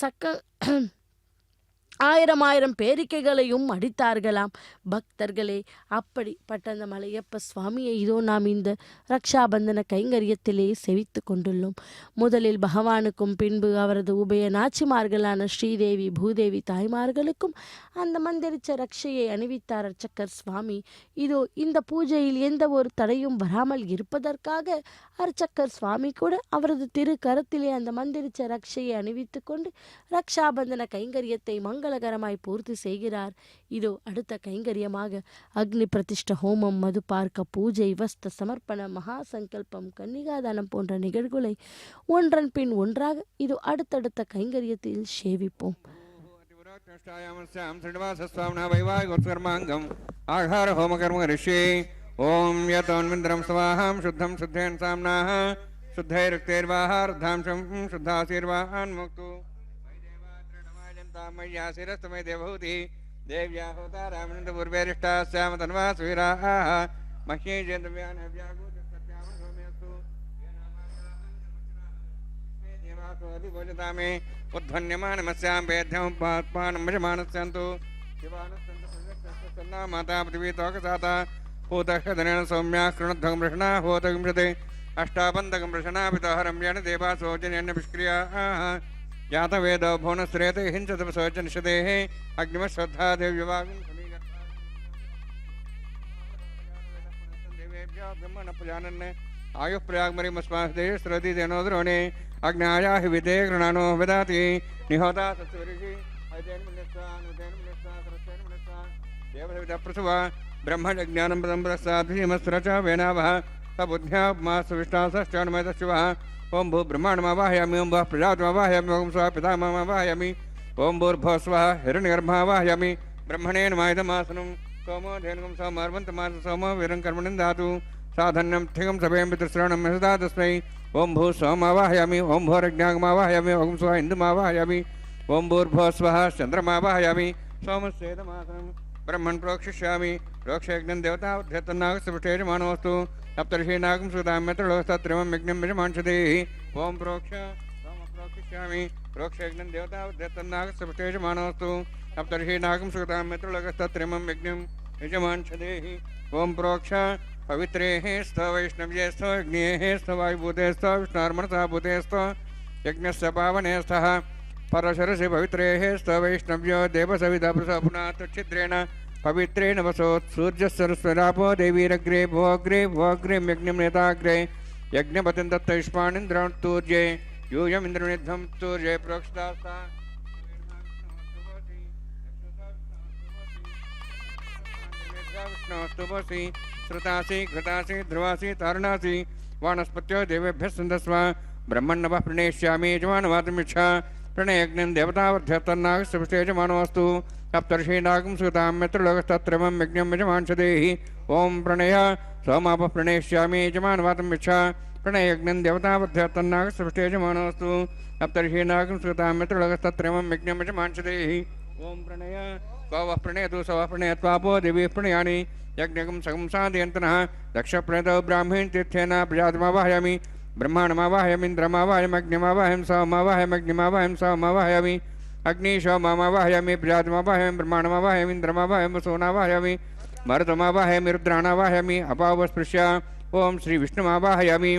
1000 பேரிக்கைகளையும் அடித்தார்களாம். பக்தர்களே, அப்படிப்பட்ட அந்த மலையப்ப சுவாமியை இதோ நாம் இந்த ரக்ஷாபந்தன கைங்கரியத்திலே செவித்து கொண்டுள்ளோம். முதலில் பகவானுக்கும் பின்பு அவரது உபய நாச்சிமார்களான ஸ்ரீதேவி பூதேவி தாய்மார்களுக்கும் அந்த மந்திரிச்ச ரக்ஷையை அணிவித்தார் அர்ச்சகர் சுவாமி. இதோ இந்த பூஜையில் எந்த ஒரு தடையும் வராமல் இருப்பதற்காக அர்ச்சகர் சுவாமி கூட அவரது திரு கரத்திலே அந்த மந்திரிச்ச ரக்ஷையை அணிவித்து கொண்டு ரக்ஷாபந்தன கைங்கரியத்தை மங்களகரமாய் பூர்த்தி செய்கிறார். இதோ அடுத்த கைங்கரியமாக அக்னி பிரதிஷ்ட ஹோமம், மது பார்க்க பூஜை, வஸ்த சமர்ப்பண, மகா சங்கல்பம், கன்னிகாதானம் போன்ற நிகழ்வுகளை ஒன்றன் பின் ஒன்றாக இதோ அடுத்தடுத்த கைங்கரியத்தில் சேவிப்போம். ஆகார ஹோமகர்ம ரிஷி ஓம் யதோன்விந்திரம் ஸ்வாஹாம் சுத்தம் சுத்தேன் சாம்னாஹ சுத்தைருக்தேர்வாஹார்த்தாம்சம் சுத்தாசீர்வாஹான் முக்து மய்யாசிரஸ்தமை தேவஹூதி தேவ்யா ஹோதா ராமனந்த பூர்வேரிஷ்டாஸ்யாம தன்வா சுவீராஹ மஹ்யே ஜேந்தவ்யான் ஹவ்யாகூதஸ்யாம சோமேஸ்து தேவாசோதி போஜதாமே உத்வன்யமானமஸ்யாம் பேத்யம் பாத்மானம் மஜமானஸ்யந்து சிவானஸ்யந்து சன்னா மாதா பృథివీ తోకసాతా హోతః సౌమ్యా కృణధ్వం వృషణా హోతగింశతే అష్టాబంధకం వృషణా పితహరమ్యేణ దేవాసోజన్యన్న నిష్క్రియా జాతవేద భువనశ్రేతే హింసతపసోజనిషదే అగ్నిమశ్రద్ధా దేవ్యవాగం దేవేభ్యో బ్రహ్మణ ప్రజానన్ ఆయుః ప్రయాగమరిమస్మాదే శ్రద్ధి దేనోద్రోణే అగ్నాయా హి విదే గృణానో విదాతి నిహోతా సత్వరిషి ఐదేన మినిస్వా నుదేన మినిస్వా సరస్వేన మినిస్వా దేవదేవత ప్రసవ బ్రహ్మజ్ఞానం ప్రసాద్యమస్రచ వేనావః సబుద్ధ్యా మాసవిష్టాసశ్చానుమేతశివః ఓం భూ బ్రహ్మాండమావాహయామి ఓం భూః ప్రజాపతిమావాహయామి ఓం స్వ పితామహమావాహయామి ఓం భూర్భువః స్వః హిరణ్యగర్భమావాహయామి బ్రహ్మణే నమాయిదమాసనం సోమో ధేనుగం సోమర్వంతమాస సోమో వీరం కర్మణిం దాతు సాధన్యం ఠిగం సభయం పితృశ్రవణం యథా తస్మై ఓం భూ సోమావాహయామి ఓం భూరజ్ఞాగమావాహయామి ఓం స్వ ఇందుమావాహయామి ఓం భూర్భువః స్వః చంద్రమావాహయామి సోమస్యేదమాసనం ब्रह्मण प्रोक्षिष्यामि प्रोक्षयज्ञं देवता उद्धतनागसुष्टेजमानोऽस्तु सप्तर्षीनागं सुताम्यत्रलोकस्तत्रिमं यज्ञं विजमांशदेहि ओम प्रोक्ष प्रोक्षिष्यामि प्रोक्षयज्ञं देवता उद्धतनागसुष्टेजमानोऽस्तु सप्तर्षीनागं सुताम्यत्रलोकस्तत्रिमं यज्ञं विजमांशदेहि ओम प्रोक्ष पवित्रेः स्थ वैष्णव्ये स्थ अग्नेः स्थ वायुभूते स्थ विष्णार्मणसा भूते स्थ यज्ञस्य पावने स्तः परशरसि पवित्रेः स्तवैष्णव्यो देवसविधपुना तच्छिद्रेण पवित्रेण वसोत्सूर्यस्सरस्वरापो देवीरग्रे भोग्रे भोग्रीं यज्ञं नेताग्रे यज्ञपतिं दत्तयुष्माणीन्द्रौत्तूर्ये यूयमिन्द्रनिध्वं तूर्ये प्रोक्षदास्ता विष्णोस्तुभसि श्रुतासि घृतासि ध्रुवासि तारणासि वानस्पत्यो देवेभ्यः सन्दस्व ब्रह्मण्णवः प्रणेष्यामि यजमानवातमिच्छा प्रणयज्ञं देवतावर्ध्यतन्नागस्य यजमानोऽस्तु सप्तर्षीनागं सुतां मित्रलोकस्तत्रमं यज्ञं यजमांसदेहि ॐ प्रणय सोमापः प्रणेष्यामि यजमानवातमिच्छा प्रणयज्ञं देवतावर्ध्यतन्नागस्य यजमानोऽस्तु सप्तर्षीनागं सुतां मित्रलोकस्तत्रमं यज्ञं यजमांसदेहि ॐ प्रणय वः प्रणयतु स वः प्रणयत्वापो देवी प्रणयानि यज्ञकं सगं साधयन्तनः दक्षप्रणयतौ ब्राह्मीण तीर्थेन प्रजातमावाहयामि ब्रह्माण्डमावाहयामीन्द्रमावाहयमग्निमावाहयं सौमावाहयमग्निमावाहयं सौमावाहयामि अग्निशोमावाहयामि प्रजातमावाहयामि ब्रह्माण्डमावाहयमीन्द्रमावाहयं वसोनावाहयामि मरुतमावाहयामि रुद्राणावाहयामि अपावस्पृश्य ॐ श्रीविष्णुमावाहयामि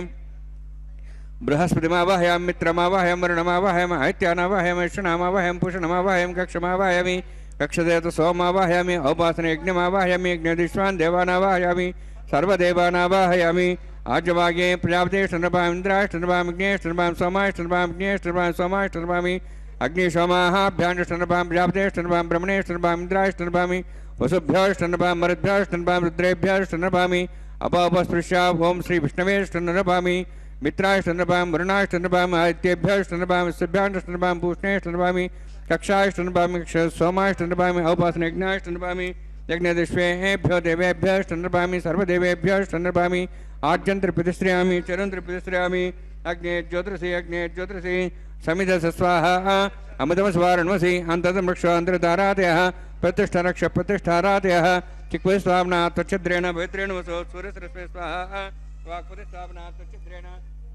बृहस्पतिमावाहयामि मित्रमावाहयं वरुणमावाहयम् आदित्यानावाहयम् ऐश्वनामावाहयं पूषणमावाहयं कक्षमावाहयामि कक्षदेव सोमावाहयामि औपासने यज्ञमावाहयामि यज्ञदिष्वान् देवानावाहयामि सर्वदेवानावाहयामि आज्यवागे प्रजापतेष्टनपाम् इन्द्राष्टनपाम् अग्नेष्टनपाम् सोमाष्टनपाम् अग्नेष्टनपाम् सोमाष्टनपामि अग्निशोमाहाभ्याण्डष्टनपाम् प्रजापतेष्टनपाम् ब्रह्मणेष्टनपाम् इन्द्राष्टनपामि वसुभ्योष्टनपाम् मरुद्भ्योष्टनपाम् रुद्रेभ्योष्टनपामि अपापस्पृश्य ॐ श्रीविष्णवेष्टनपामि मित्राष्टनपाम् वरुणाष्टनपाम् आदित्येभ्योष्टनपाम् वस्यभ्याण्डष्टनपाम् पूष्णेष्टनपामि कक्षाष्टनपामि सोमाष्टनपामि औपासने यज्ञाष्टनपामि यज्ञदिष्वेभ्यो देवेभ्योष्टनपामि सर्वदेवेभ्योष्टनपामि आद्यन्त्रप्रतिश्रयामि चरन्त्रप्रतिश्रयामि अग्ने ज्योतिषि समिधस स्वाहा अमृतमस्वारणमसि अन्ततमृक्षान्तरतारातयः प्रतिष्ठारक्षप्रतिष्ठारातयः चिक्वस्वाम्ना त्वच्छिद्रेण पवित्रेण वसो सूर्यसरस्वे स्वाहा वाक्प्रतिष्ठापना त्वच्छिद्रेण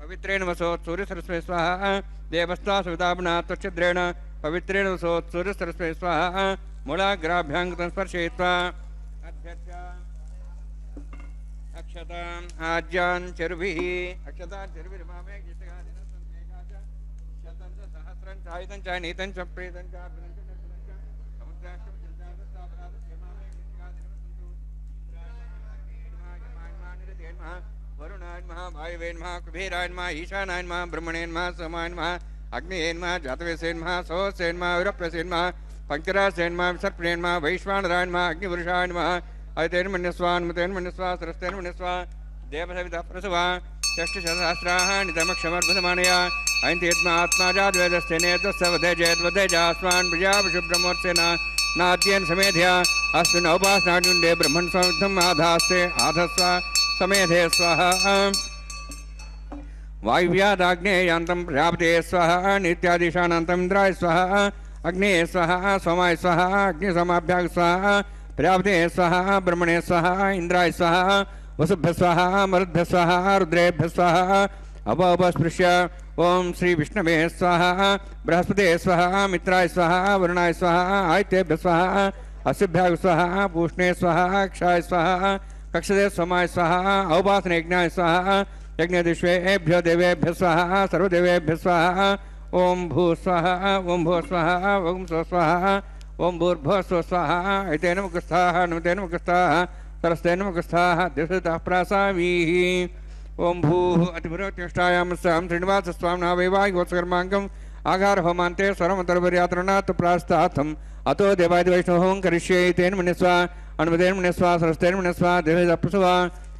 पवित्रेण वसो सूर्यसरस्वे स्वाहा देवस्ता सुवितापना त्वच्छिद्रेण पवित्रेण वसो सूर्यसरस्वे स्वाहा मूलाग्राभ्याङ्गतं स्पर्शयित्वा अक्षताम् आज्यान् चरुभिः अक्षतान् चरुभिर्मामे सहस्रं चायितं च नीतं च प्रेतं च वरुणाय नमः वायवे नमः कुबेराय नमः ईशानाय नमः ब्रह्मणे नमः सोमाय नमः अग्निये नमः जातवेसे नमः सोऽसे नमः विरप्रसे नमः पंकरासे नमः विसर्पणे नमः वैश्वानराय नमः अग्निपुरुषाय नमः अयतेन्मन्यस्वान्मतेन मन्यस्वा सरस्तेन मन्यस्वा देवसवितः प्रसवा षष्ठसहस्राः नितमक्षमर्भुतमानया ऐन्तेत्मा आत्माजाद्वेदस्तेनेतस्य वधेजेद्वधेजास्मान् प्रजापशुब्रह्मोत्सेन नाद्येन समेध्या अस्मिन् औपासनाजुण्डे ब्रह्मन् संविद्धम् आधास्ते आधस्व समेधे स्वाहा वायुव्यादाग्नेयान्तं प्रजापते स्वाहा नित्यादिशानान्तम् इन्द्राय स्वाहा अग्ने स्वाहा सोमाय स्वाहा अग्निसोमाभ्याग स्वाहा प्रजापते स्वाहा ब्रह्मणे स्वाहा इंद्राय स्वाहा वसुभ्य स्वाहा मरुद्भ्य स्वाहा रुद्रेभ्य स्वाहा अपोपस्पृश्य ओम श्री विष्णवे स्वाहा बृहस्पते स्वाहा मित्राय स्वाहा वरुणाय स्वाहा आदित्येभ्य स्वाहा अस्युभ्याग स्वाहा पूष्णे स्वाहा क्षाय स्वाहा कक्षदे सोमाय स्वाहा औपासने यज्ञाय स्वाहा यज्ञदिष्वेभ्यो देवेभ्य स्वाहा सर्वदेवेभ्य स्वाहा ओम भू स्वाहा ओम भू स्वाहा ओम स्व स्वाहा ओम भूर्भुवः स्व स्वाहा एतेन मुखस्थाः नमतेन मुखस्थाः सरस्तेन मुखस्थाः दिशतः प्रासावीः ओम भूः अतिभुरतिष्ठायां सां श्रीनिवासस्वामिनः वैवाहिकोत्सकर्माङ्गम् आगार होमान्ते स्वरमतर्वर्यात्रणात् प्रास्तार्थम् अतो देवादि वैष्णवं करिष्ये तेन मन्यस्वा अनुमतेन मन्यस्वा सरस्तेन मन्यस्वा देवः प्रसवा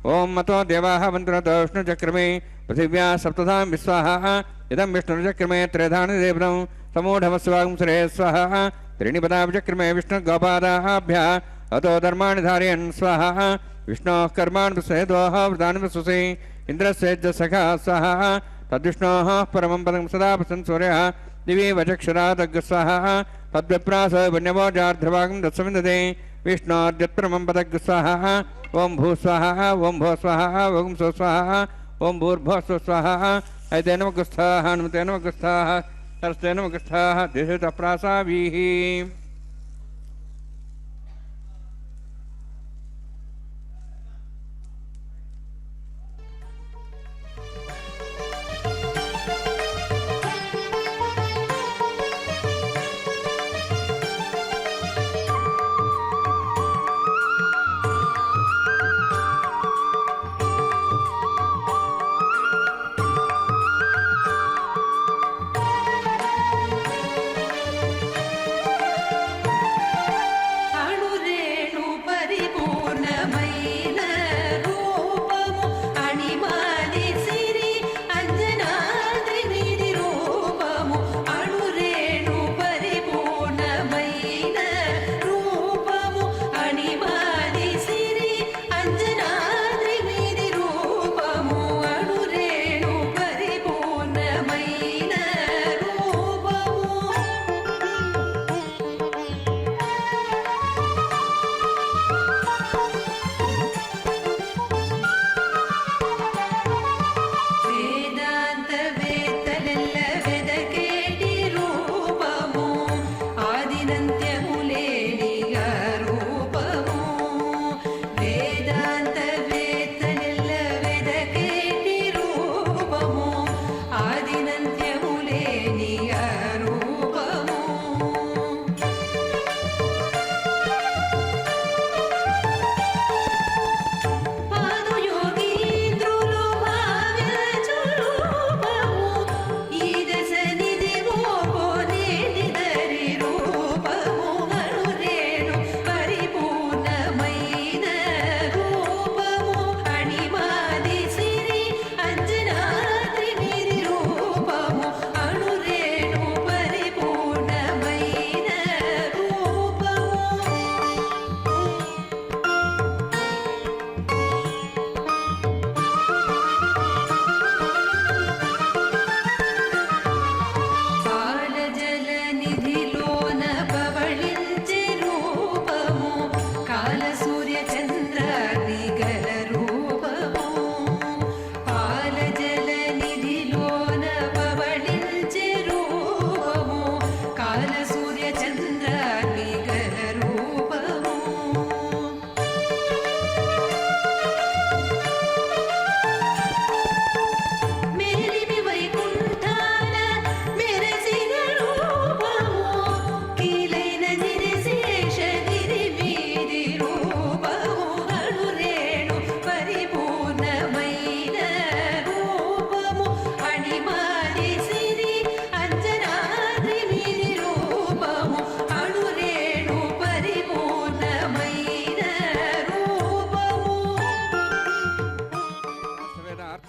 ओम मतो देवाः वन्दनतो विष्णुचक्रमे पृथिव्या सप्तधां विस्वाहा इदं विष्णुचक्रमे त्रयधानि देवनं समूढमस्वागं श्रे स्वाहा त्रीणि पदाभिचक्रमे विष्णुगोपादाभ्यः अतो धर्माणि धारयन् स्वाहा विष्णोः कर्माणि प्रसेदोः वृतानि प्रसुसे इन्द्रस्य सखा स्वाहा तद्विष्णोः परमं पदं सदा प्रसन् सूर्यः दिवि वचक्षरादग् स्वाहा तद्विप्रास वन्यवोजार्ध्रभागं दत्सविन्दते विष्णोर्यत्परमं पदग् स्वाहा ओम भू स्वाहा ओम भो स्वाहा ओम स्व स्वाहा ओम भूर्भुवः स्व स्वाहा ऐतेन मुखस्थाः अनुमतेन मुखस्थाः सरस्तेन मुखस्थाः दिशतः प्रासावीः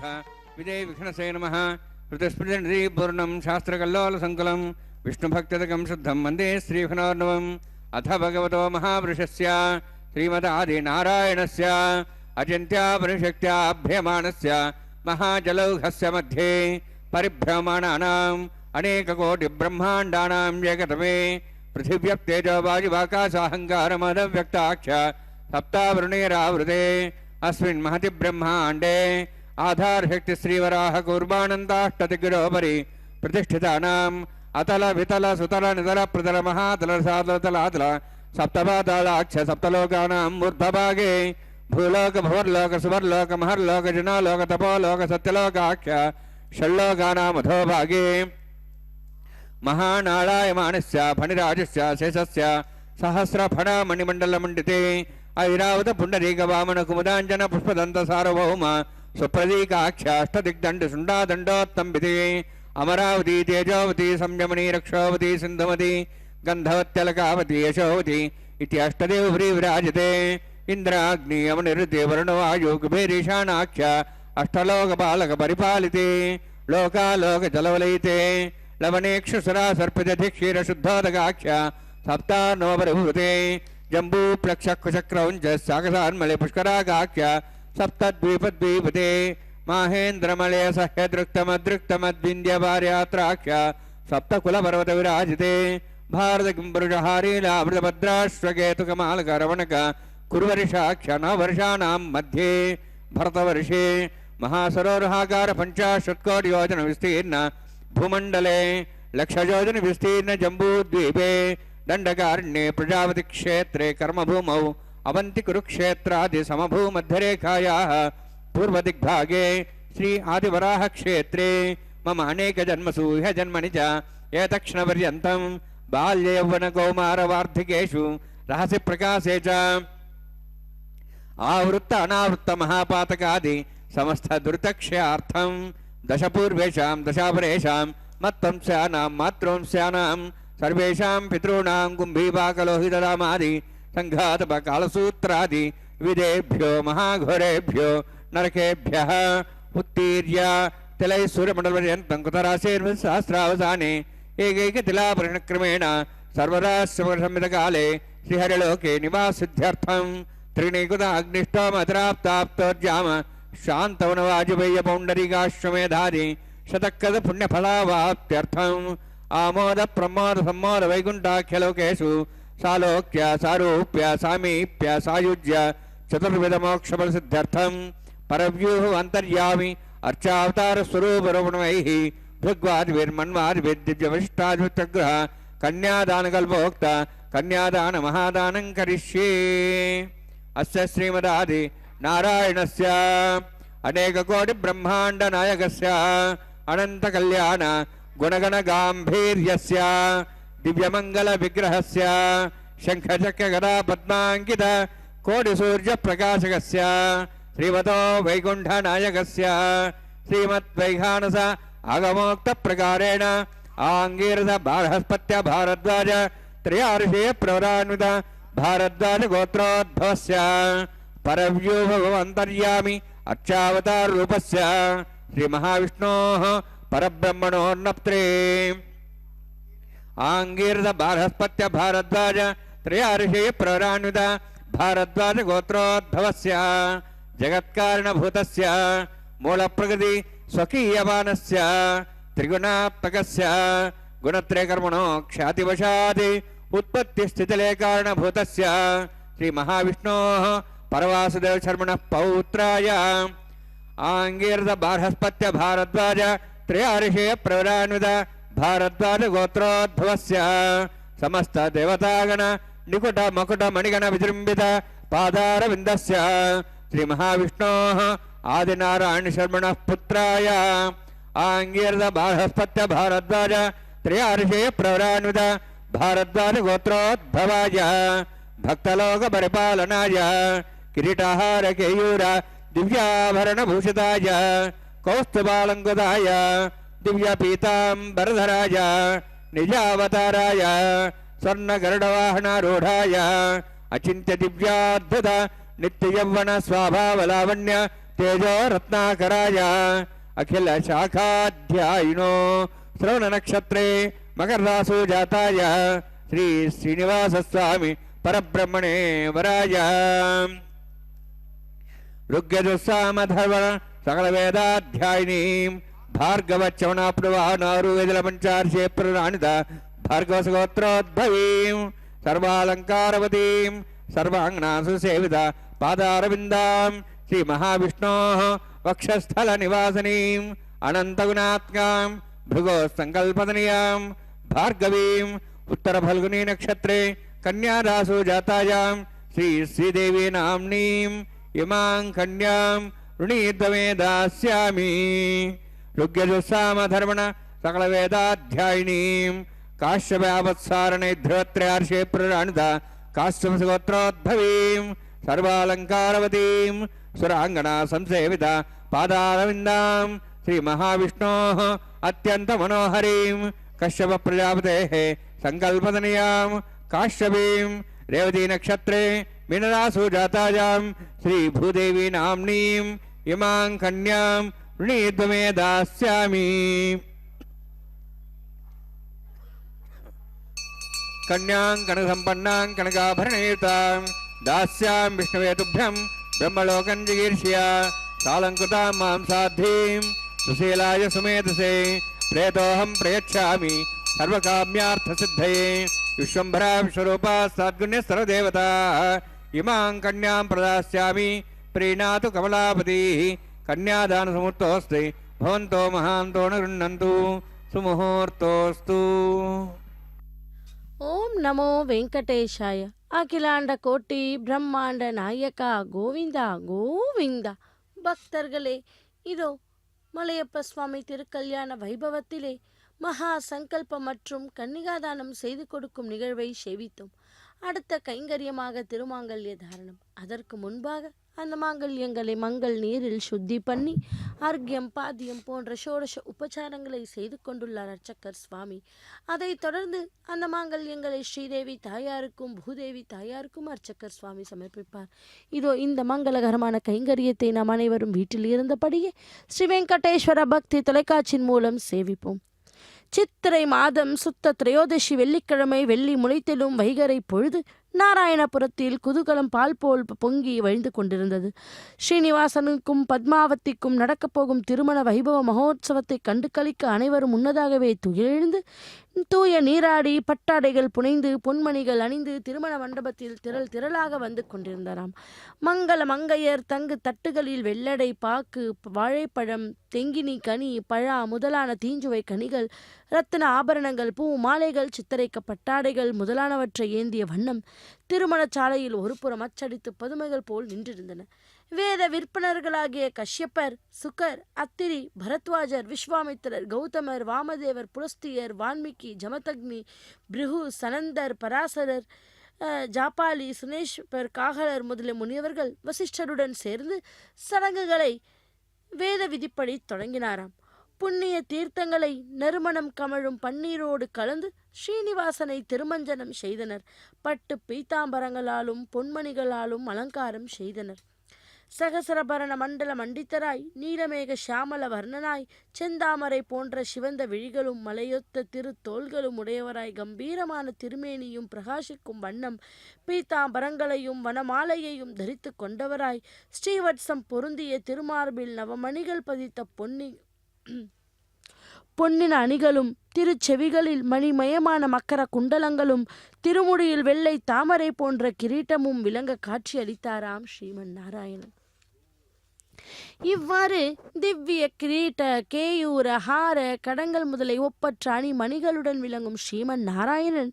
పురుషార్థ విజయ విఘ్నసే నమః ఋతుస్మృతి పూర్ణం శాస్త్రకల్లోల సంకులం విష్ణుభక్తిదకం శుద్ధం వందే శ్రీఘనోర్ణవం అథ భగవతో మహాపురుషస్య శ్రీమదాదినారాయణస్య అచింత్యాపరిశక్త్యాభ్యమానస్య మహాజలౌఘస్య మధ్యే పరిభ్రమణానాం అనేకకోటిబ్రహ్మాండానాం ఏకతమే పృథివ్యప్తేజో వాయువాకాశాహంకారమదవ్యక్తాక్ష సప్తావృణైరావృతే అస్మిన్ మహతి బ్రహ్మాండే ఆధారశక్తి శ్రీవరాహ కూర్మానందాష్టదిగ్గిరోపరి ప్రతిష్ఠితానాం అతల వితల సుతల నితల ప్రతల మహాతల సాతల సప్తపాతాళాక్ష సప్తలోకానాం ఊర్ధ్వభాగే భూలోక భువర్లోక సువర్లోక మహర్లోక జనాలోక తపోలోక సత్యలోకాక్ష షణ్లోకానాం అధోభాగే మహానాళాయమానస్య ఫణిరాజస్య శేషస్య సహస్రఫణమణిమండలమండితే ఐరావత పుండరీక వామన కుముదాంజన పుష్పదంత సార్వభౌమ సుప్రదీకాక్ష అష్టదిగ్దండ శుండాదండోత్తంబితే అమరావతి తేజోవతి సంయమని రక్షోవతి సింధుమతి గంధవత్యలకావతి యశోవతి ఇది అష్టదేవపురీ విరాజతే ఇంద్రాగ్ని యమనిరుతే వరుణవాయు కుబేరీశానాఖ్య అష్టలోక బాలక పరిపాలితే లోకాలోక జలవలయితే లవణేక్షుసురా సర్పజధిక్షీర శుద్ధోదగాఖ్య సప్తానోపరిభూతే జంబూ ప్లక్షకుచక్రౌంచ సాగసాన్మళి పుష్కరాగాఖ్య సప్తద్వీపద్వీపతే మాహేంద్రమలయ సహ్యదృక్తమదృక్తమద్వింధ్యభార్యాత్రాఖ్య సప్తకులపర్వత విరాజితే భారత కింపురుషహారీలాభృతభద్రాశ్వకేతుకమాలకరవణక కురువర్షాఖ్య నవర్షాణం మధ్యే భరతవర్షే మహాసరోరుహాకార పంచాశత్కోటి యోజన విస్తీర్ణ భూమండలే లక్షయోజన విస్తీర్ణ జంబూద్వీపే దండకారణ్యే ప్రజాపతి క్షేత్రే కర్మభూమౌ అవంతి కురుక్షేత్రాది సమభూమధ్యరేఖాయాః పూర్వదిగ్భాగే శ్రీ ఆదివరాహ క్షేత్రే మమ అనేక జన్మసు ఇహ జన్మని చ ఏతక్షణపర్యంతం బాల్య యౌవన కౌమార వార్ధికేషు రహస్య ప్రకాశే చ ఆవృత్త అనావృత్త మహాపాతకాది సమస్త దురితక్షయార్థం దశపూర్వేషాం దశాపరేషాం మత్వంశానాం మాతృవంశానాం సర్వేషాం పితॄణాం కుంభీపాకలోహితరామాది సంఘాతప కాలసూత్రాది విదేభ్యో మహాఘోరేభ్యో నరకేభ్యః ఉత్తీర్య తిలై సూర్యమండలపర్యంతం కుతరాశేర్సహస్రావసానే ఏకైకతిలాపరిణక్రమేణ సర్వదా సంమితకాలే శ్రీహరిలోకే నివాసిద్ధ్యర్థం త్రిణీకృత అగ్నిష్టోమతరాప్తాప్తోర్జామ శాంతవనవాజపేయ పౌండరీకాశ్వమేధాది శతక్కద పుణ్యఫలావాప్త్యర్థం ఆమోద ప్రమోద సమ్మోద వైకుంఠాఖ్యలోకేషు సాలోక్య సారూప్య సామీప్య సాయుజ్య చతుర్విధ మోక్షఫల సిద్ధ్యర్థం పరవ్యూహ అంతర్యామి అర్చావతార స్వరూపరూపణమైః భృగ్వాదిభిర్మన్వాదిభిర్దివ్యవశిష్టాదిగ్రహ కన్యాదానకల్పోక్త కన్యాదాన మహాదానం కరిష్యే. అస్య శ్రీమదాది నారాయణస్య అనేక కోటి బ్రహ్మాండ నాయకస్య అనంత కళ్యాణ గుణగణ గాంభీర్యస్య దివ్యమంగళ విగ్రహస్య శంఖచక్ర గదా పద్మాంకిత కోటి సూర్య ప్రకాశకస్య శ్రీమతో వైకుంఠ నాయకస్య శ్రీమద్వైఖానస ఆగమోక్త ప్రకారేణ ఆంగీరస బార్హస్పత్య భారద్వాజ త్రయార్షే ప్రవరాన్విత భారద్వాజ గోత్రోద్భవస్య పరవ్యూహవంతర్యామి అర్చావతార రూపస్య శ్రీ మహావిష్ణోః పరబ్రహ్మణోర్నప్త్రే ఆంగీరస బార్హస్పత్య భారద్వాజ త్రయార్షే ప్రవరాన్విత భారద్వాజ గోత్రోద్భవస్య జగత్కారణభూతస్య మూలప్రకృతి స్వకీయమానస్య త్రిగుణాత్మకస్య గుణత్రయకర్మణో ఖ్యాతివశాది ఉత్పత్తి స్థితిలే కారణభూతస్య శ్రీ మహావిష్ణోః పరవాసుదేవ శర్మణ పౌత్రాయ ఆంగీరస బార్హస్పత్య భారద్వాజ త్రయార్షే ప్రవరాన్విత భారద్వాజ గోత్రోద్భవస్య సమస్త దేవతాగణ నికుట మకుట మణిగణ విజృంభిత పాదార విందస్య శ్రీ మహావిష్ణోః ఆదినారాయణ శర్మణ పుత్రాయ ఆంగీరస బార్హస్పత్య భారద్వాజ త్రయార్షే ప్రవరాన్విత భారద్వాజ గోత్రోద్భవాయ భక్తలోక పరిపాలనాయ కిరీటహార కేయూర దివ్యాభరణ భూషితాయ కౌస్తుభాలంకుతాయ దివ్య పీతాంబరధరాయ నిజావతారాయ స్వర్ణ గరుడవాహనారూఢాయ అచింత్య దివ్యాద్భుత నిత్య యౌవన స్వభావ లావణ్య तेजो रत्नाकराय अखिल शाखाध्यायिनो श्रवण नक्षत्रे मकर रासु जाताय श्री श्रीनिवास स्वामी परब्रह्मणे वराय ऋग्यजुस्सामधर्वण सकल वेदाध्यायिनी भार्गवच्चवनाप्नुवानारुवेदल पंचार्षे प्रराणित भार्गवसगोत्रोद्भवीं सर्वालंकारवतीं सर्वांगनासु सेविता पादारविन्दां श्री महाविष्णोः वक्षस्थल निवासिनीं अनंतगुणात्मां भृगो संकल्पतनीयां भार्गवीं उत्तर फल्गुनी नक्षत्रे कन्या रासु जातायां श्री श्रीदेवी नाम्नीं इमां कन्यां ऋणीद्वमे दास्यामि ऋग्यजुस्सामधर्मण सकल वेदाध्यायिनीं काश्यपवत्सारणे ध्रुवत्रयार्षे प्रराणिता काश्यपसगोत्रोद्भवीं सर्वालंकारवतीं सुरांगना संसेविता पादारविन्दां श्री महाविष्णोः अत्यंत मनोहरीं कश्यप प्रजापतेः संकल्पतनीयां काश्यपीं रेवती नक्षत्रे मीनरासु जातायां श्री भूदेवी नाम्नीं इमां कन्यां ऋणीद्वमे दास्यामि कन्यां कनकसम्पन्नां कनकाभरणयुतां दास्यां विष्णवे तुभ्यं ब्रह्मलोकं जिगीर्ष्या सालंकृतां मां साध्वीं सुशीलाय सुमेधसे प्रेतोऽहं प्रयच्छामि सर्वकाम्यार्थसिद्धये विश्वम्भरा विश्वरूपा सद्गुण्य सर्वदेवता इमां कन्यां प्रदास्यामि प्रीणातु कमलापतिः कन्यादानसमुहूर्तोऽस्ति भवन्तो महान्तो न गृह्णन्तु सुमुहूर्तोऽस्तु। ஓம் நமோ வெங்கடேஷாய. அகிலாண்ட கோட்டி பிரம்மாண்ட நாயகா கோவிந்தா கோவிந்தா. பக்தர்களே, இதோ மலையப்ப சுவாமி திருக்கல்யாண வைபவத்திலே மகா சங்கல்பம் மற்றும் கன்னிகாதானம் செய்து கொடுக்கும் நிகழ்வை சேவித்தோம். அடுத்த கைங்கரியமாக திருமாங்கல்ய தாரணம். அதற்கு முன்பாக அந்த மாங்கல்யங்களை மங்கள் நீரில் சுத்தி பண்ணி அர்க்கியம் பாத்தியம் போன்ற ஷோடச உபச்சாரங்களை செய்து கொண்டுள்ளார் அர்ச்சகர் சுவாமி. அதைத் தொடர்ந்து அந்த மாங்கல்யங்களை ஸ்ரீதேவி தாயாருக்கும் பூதேவி தாயாருக்கும் அர்ச்சகர் சுவாமி சமர்ப்பிப்பார். இதோ இந்த மங்களகரமான கைங்கரியத்தை நாம் அனைவரும் வீட்டில் இருந்தபடியே ஸ்ரீ வெங்கடேஸ்வர பக்தி தொலைக்காட்சியின் மூலம் சேவிப்போம். சித்திரை மாதம் சுத்த திரையோதசி வெள்ளிக்கிழமை வெள்ளி முளைத்திலும் வைகரை பொழுது நாராயணபுரத்தில் குதூகலம் பால் போல் பொங்கி வழிந்து கொண்டிருந்தது. ஸ்ரீனிவாசனுக்கும் பத்மாவதிக்கும் நடக்கப் போகும் திருமண வைபவ மகோத்சவத்தை கண்டு கழிக்க அனைவரும் முன்னதாகவே துயிலெழுந்து தூய நீராடி பட்டாடைகள் புனைந்து பொன்மணிகள் அணிந்து திருமண மண்டபத்தில் திரளாக வந்து கொண்டிருந்தாராம். மங்கள மங்கையர் தங்கு தட்டுகளில் வெள்ளடை, பாக்கு, வாழைப்பழம், தெங்கினி கனி, பழா முதலான தீஞ்சுவை கனிகள், இரத்தின ஆபரணங்கள், பூ மாலைகள், சித்தரைக்க பட்டாடைகள் முதலானவற்றை ஏந்திய வண்ணம் திருமணச் சாலையில் ஒரு புறம் அச்சடித்து பதுமைகள் போல் நின்றிருந்தன. வேத விற்பனர்களாகிய கஷ்யப்பர், சுகர், அத்திரி, பரத்வாஜர், விஸ்வாமித்திரர், கௌதமர், வாமதேவர், புலஸ்தியர், வால்மீகி, ஜமதக்னி, பிருகு, சனந்தர், பராசரர், ஜாபாலி, சுனேஸ்வர், காகலர் முதலிய முனிவர்கள் வசிஷ்டருடன் சேர்ந்து சடங்குகளை வேத விதிப்படி தொடங்கினாராம். புண்ணிய தீர்த்தங்களை நறுமணம் கமழும் பன்னீரோடு கலந்து ஸ்ரீனிவாசனை திருமஞ்சனம் செய்தனர். பட்டு பீத்தாம்பரங்களாலும் பொன்மணிகளாலும் அலங்காரம் செய்தனர். சகசரபரண மண்டல மண்டித்தராய், நீலமேக சியாமல வர்ணனாய், செந்தாமரை போன்ற சிவந்த விழிகளும் மலையொத்த திரு தோள்களும் உடையவராய், கம்பீரமான திருமேனியும் பிரகாசிக்கும் வண்ணம் பீத்தாம்பரங்களையும் வனமாலையையும் தரித்து கொண்டவராய், ஸ்ரீவத்சம் பொருந்திய திருமார்பில் நவமணிகள் பதித்த பொன்னின அணிகளும், திருச்செவிகளில் மணிமயமான மக்கர குண்டலங்களும், திருமுடியில் வெள்ளை தாமரை போன்ற கிரீட்டமும் விளங்க காட்சியளித்தாராம் ஸ்ரீமன் நாராயணன். இவ்வாறு திவ்ய கிரீட்ட, கேயூர, ஹார, கடங்கள் முதலை ஒப்பற்ற அணி மணிகளுடன் விளங்கும் ஸ்ரீமன் நாராயணன்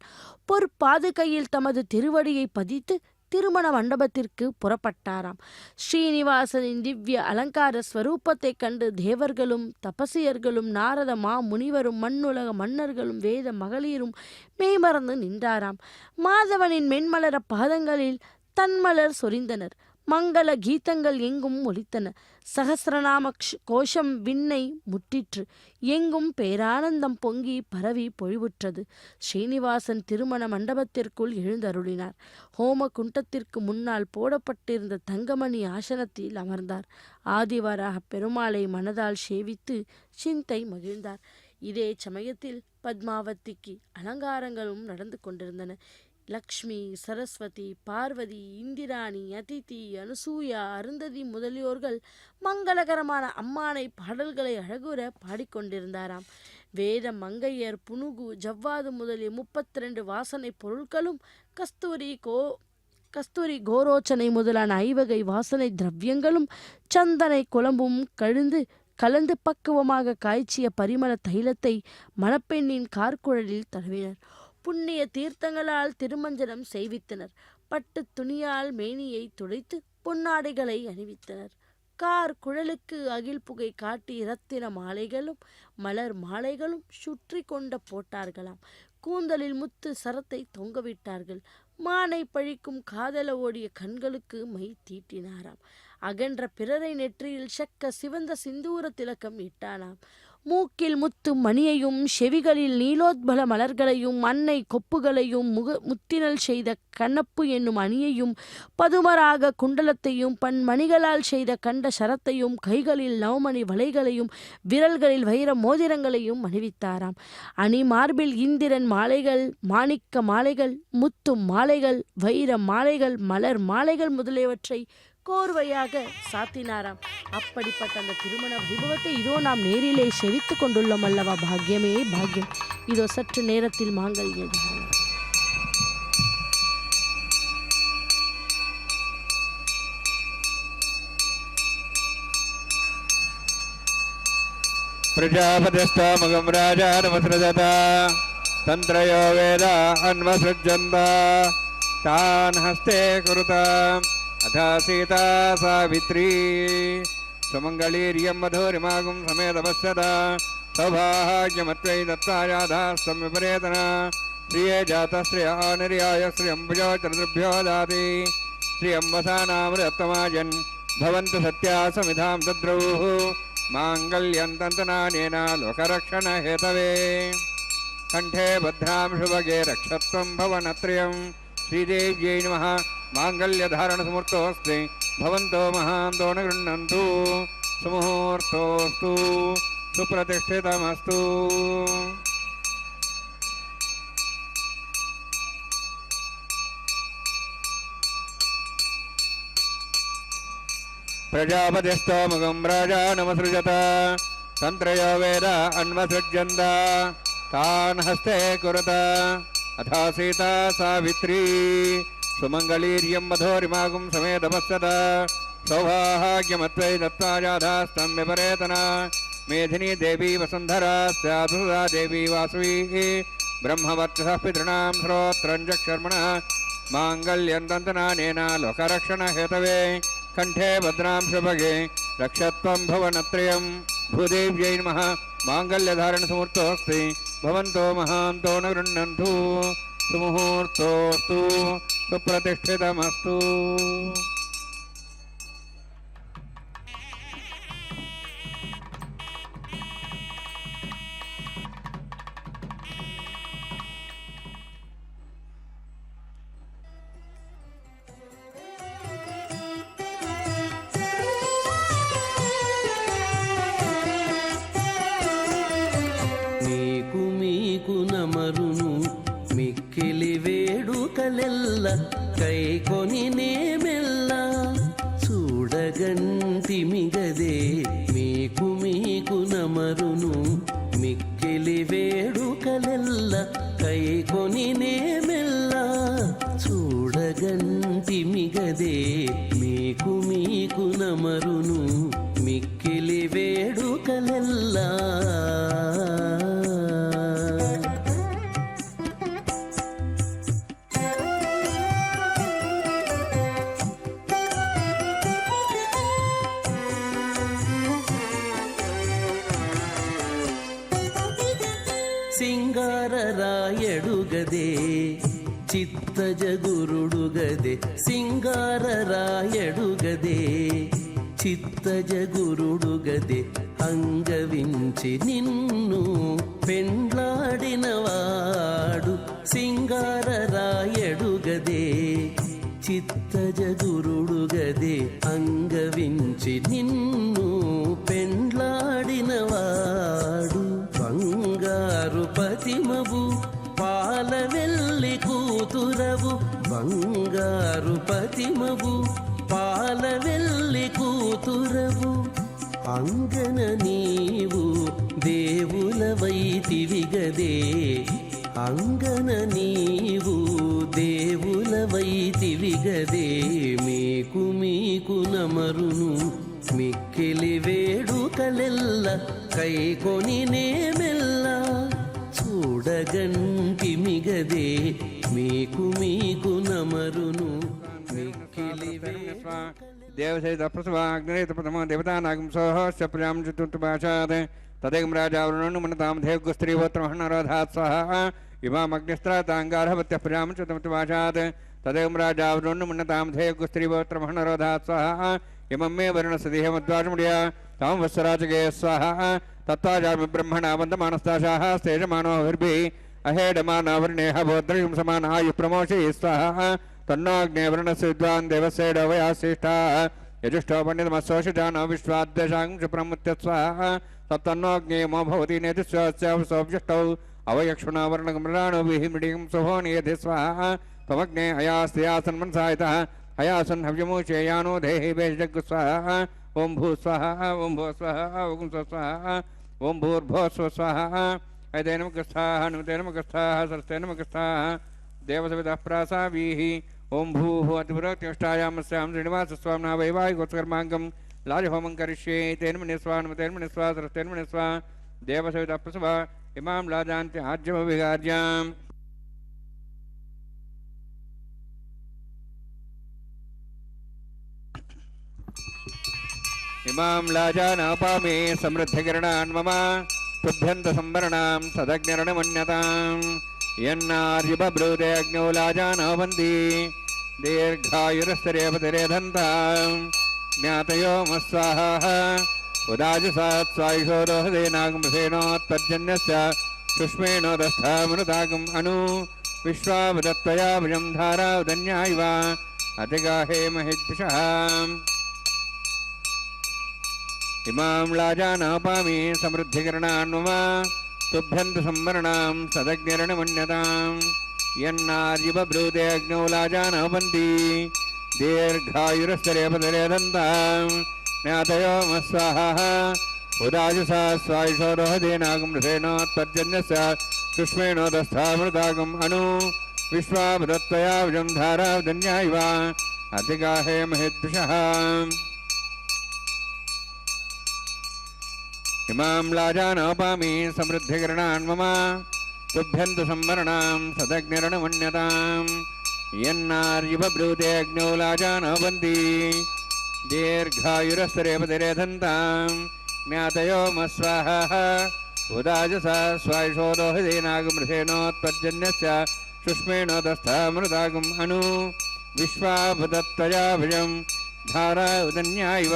பொற்பாதுகையில் தமது திருவடியை பதித்து திருமண மண்டபத்திற்கு புறப்பட்டாராம். ஸ்ரீனிவாசனின் திவ்ய அலங்கார ஸ்வரூபத்தைக் கண்டு தேவர்களும் தபசியர்களும் நாரத மா முனிவரும் மண்ணுலக மன்னர்களும் வேத மகளிரும் மெய்மறந்து நின்றாராம். மாதவனின் மென்மலர பாதங்களில் தன்மலர் சொரிந்தனர். மங்கள கீதங்கள் எங்கும் ஒலித்தன. சகசிரநாம கோஷம் விண்ணை முட்டிற்று. எங்கும் பேரானந்தம் பொங்கி பரவி பொழிவுற்றது. ஸ்ரீனிவாசன் திருமண மண்டபத்திற்குள் எழுந்தருளினார். ஹோம குண்டத்திற்கு முன்னால் போடப்பட்டிருந்த தங்கமணி ஆசனத்தில் அமர்ந்தார். ஆதிவராக பெருமாளை மனதால் சேவித்து சிந்தை மகிழ்ந்தார். இதே சமயத்தில் பத்மாவதிக்கு அலங்காரங்களும் நடந்து கொண்டிருந்தன. லக்ஷ்மி, சரஸ்வதி, பார்வதி, இந்திராணி, அதிதி, அனுசூயா, அருந்ததி முதலியோர்கள் மங்களகரமான அம்மானை பாடல்களை அழகுற பாடிக்கொண்டிருந்தாராம். வேத மங்கையர் புனுகு, ஜவ்வாது முதலிய 32 வாசனை பொருட்களும் கஸ்தூரி கோரோச்சனை முதலான 5 வகை வாசனை திரவியங்களும் சந்தனை குழம்பும் கலந்து பக்குவமாக காய்ச்சிய பரிமள தைலத்தை மணப்பெண்ணின் கார்குழலில் தடவினர். புண்ணிய தீர்த்தங்களால் திருமஞ்சனம் செய்வித்தனர். பட்டு துணியால் மேனியை துடைத்து பொன்னாடைகளை அணிவித்தனர். கார் குழலுக்கு அகில் புகை காட்டி இரத்தின மாலைகளும் மலர் மாலைகளும் சுற்றி கொண்ட போட்டார்களாம். கூந்தலில் முத்து சரத்தை தொங்கவிட்டார்கள். மானை பழிக்கும் காதல ஓடிய கண்களுக்கு மை தீட்டினாராம். அகன்ற பிறரை நெற்றியில் செக்க சிவந்த சிந்தூர திலக்கம் இட்டானாம். மூக்கில் முத்து மணியையும் செவிகளில் நீலோத்பல மலர்களையும் அன்னை கொப்புகளையும் முத்தினல் செய்த கண்ணப்பு என்னும் அணியையும் பதுமராக குண்டலத்தையும் மணிகளால் செய்த கண்ட சரத்தையும் கைகளில் நவமணி வளைகளையும் விரல்களில் வைர மோதிரங்களையும் அணிவித்தாராம். அணி மார்பில் இந்திரன் மாலைகள், மாணிக்க மாலைகள், முத்து மாலைகள், வைர மாலைகள், மலர் மாலைகள் முதலியவற்றை கோர்வையாக சாத்தினாராம். அப்படிப்பட்ட அந்த திருமண வைபவத்தை இதோ நாம் நேரிலே செவித்து கொண்டுள்ளோம் அல்லவா? பாக்கியமே பாக்கியம். இதோ சற்று நேரத்தில் மாங்கல்ய தாரணம். பிரஜாபதிஸ்தாமகம் ராஜா நமஸ்ரஜத தந்திரயோ வேத அன்வசஜந்த தான் ஹஸ்தே குருதாம் अथा सीता सावित्री सुमंगलीर्यं मधुरिमागुं समेतपश्यता सौभाग्यमत्वै दत्तायाधास्तं विपरेतना श्रिये जातश्रिय निर्याय श्रियम्भुजो चतुर्भ्यो दाति श्रियम्बसानामृतमाजन् भवन्तु सत्या समिधां दद्रौः माङ्गल्यं तन्तनानेन लोकरक्षणहेतवे कण्ठे भद्रां शुभगे रक्षत्वं भवनत्रयं श्रीदेव्यै नमः मांगल्यधारण सुमुहूर्तोऽस्ति भवन्तो महान्तो न गृह्णन्तु सुमुहूर्तोऽस्तु सुप्रतिष्ठितमस्तु। प्रजापतिस्तोमुखं राजा नमसृजत तन्त्रयो वेद अन्वसृज्यन्त तान् हस्ते कुरुत अथा सीता सावित्री सुमंगलीर्यं मधुरिमागुं समेतपश्यत सौभाग्यमत्वै दत्तायाधास्तं विपरेतना मेधिनी देवी वसुन्धरा स्यादुसुधा देवी वासवी ब्रह्मवर्चसः पितॄणां श्रोत्रं चक्षुर्मणः माङ्गल्यं तन्तनानेन लोकरक्षणहेतवे कण्ठे भद्रां शुभगे रक्षत्वं भवनत्रयं भूदेव्यै नमः माङ्गल्यधारणसमुहूर्तोऽस्ति भवन्तो महान्तो न गृह्णन्तु सुमुहूर्तोऽस्तु सुप्रतिष्ठितमस्तु। మీకు నమరును మిక్కిలి వేడుకలెల్ల కైకొని నేమెల్ల చూడగంటిమిగదే మీకు నమరును మిక్కిలి వేడుకలెల్ల కైకొని నేమెల్ల చూడగంటిమిగదే మీకు నమరును మిక్కిలి వేడుకలెల్లా సింగారరాయడుగదే చిత్తజగురుడుగదే సింగారరాయడుగదే చిత్తజ గురుడుగదే అంగవించి నిన్ను పెండ్లాడినవాడు సింగారరాయడుగదే చిత్తజ గురుడుగదే అంగవించి నిన్ను పెండ్లాడినవాడు బంగారు పతిమవు పాలవెల్లి కూతురవు బంగారు పతిమవు పాలవెల్లి కూతురవు అంగన నీవు దేవులవైతివిగదే అంగన నీవు దేవులవైతివిగదే మీకు నమరును మిక్కిలి వేడుకలెల్ల కైకొని నేమెల్ల చూడగంటిమిగదే మీకు నమరును మిక్కిలి దేవసైత ప్రసవాగ్నేత ప్రథమ దేవతానాగం సోహస్య ప్రియాం చతుర్థభాషాత్ తదేకం రాజావరుణను మనతాం దేవస్త్రీవోత్రమహనరోధాత్ స్వహ ఇమామగ్నిస్త్రాతాంగార్హవత్యః ప్రియాం చతుర్థభాషాత్ తదేకం రాజావరుణను మనతాం దేవస్త్రీవోత్రమహనరోధాత్ స్వహ ఇమం మే వరుణసదేహమద్వాజముడియ తాం వత్సరాజగే స్వహ తత్వాజామి బ్రహ్మణా వందమానస్తాశాః స్తేజమానోభిర్భిः అహేడమానావర్ణేహ భోద్రయుం సమానాయు ప్రమోషే స్వహ तन्नोऽग्नेवर्णस्य विद्वान् देवस्यैडवयाश्रेष्ठाः यजुष्टो पण्डितमस्सोषिजानो विश्वाद्देशां क्षिप्रमुत्यस्वाः सप्तन्नोऽग्नेयमो भवति नेतुस्योऽस्यावसोऽव्यष्टौ अवयक्षुणावर्णकमृणाणो विहिमृडिं सुभोनियधि स्वाहा त्वमग्ने अयास्त्यासन् मनसायतः अयासन् हव्यमूचेयानो देहि वेजग् स्वाहा ॐ भू स्वाहा ॐ भो स्वाहा ॐ स्वाहा ॐ भूर्भो स्वाहा ऐदैनमगस्थाः नुमतेनमगस्थाः सरस्तेनमगस्थाः देवसवितः प्रासावीः ओं भूः अतिपुरोत्युष्टायामस्यां श्रीनिवासस्वामिना वैवाहिकोत्कर्माङ्गं लाजहोमं करिष्ये तेन मनिस्वा नुमतेन्मनिस्वा सरस्तेन्मनिस्वा देवसवितः प्रसवा इमां लाजान्ति आज्यमविगार्याम् इमां लाजानापामे समृद्धिकिरणान् मम तुभ्यन्तसंवरणां सदग्निरणमन्यताम् यन्नार्युपब्रूते अग्नौ लाजानवन्ति दीर्घायुरस्तरेपतिरेधन्ताम् ज्ञातयो मस्वाहाः उदाजसात् स्वायुषोदोहदेनागमसेनोत्तर्जन्यस्य सुष्मेणोदस्थामृतागम् अनु विश्वावदत्तया भुजं धारा उदन्या इव अतिगाहे महिद्विषः इमां लाजानापामि समृद्धिकरणान् मम तुभ्यन्तु संवरणां सदग्निरणमन्यताम् यन्नार्युपब्रूते अग्नौ लाजानवन्ति दीर्घायुरस्तरेपतिरेधन्ताम् ज्ञातयो मस्वाहाः उदाजसा स्वायुषोदोहदेनागमृसेनोत्तर्जन्यस्य सुष्मेणोदस्थामृतागम् अनु विश्वावदत्तया भुजं धारा उदन्या इव अतिगाहे महिद्विषः इमां लाजानवपामि समृद्धिकरणान् मम तुभ्यन्तु संवरणां सदग्निरणमन्यताम् यन्नार्युपब्रूते अग्नौ लाजानवन्ति दीर्घायुरस्तरेपतिरेधन्ताम् ज्ञातयो मस्वाहाः उदाजसा स्वायुषोदोहदेनागमृसेनोत्तर्जन्यस्य सुष्मेणोदस्थामृतागम् अनु विश्वावदत्तया भुजं धारा उदन्या इव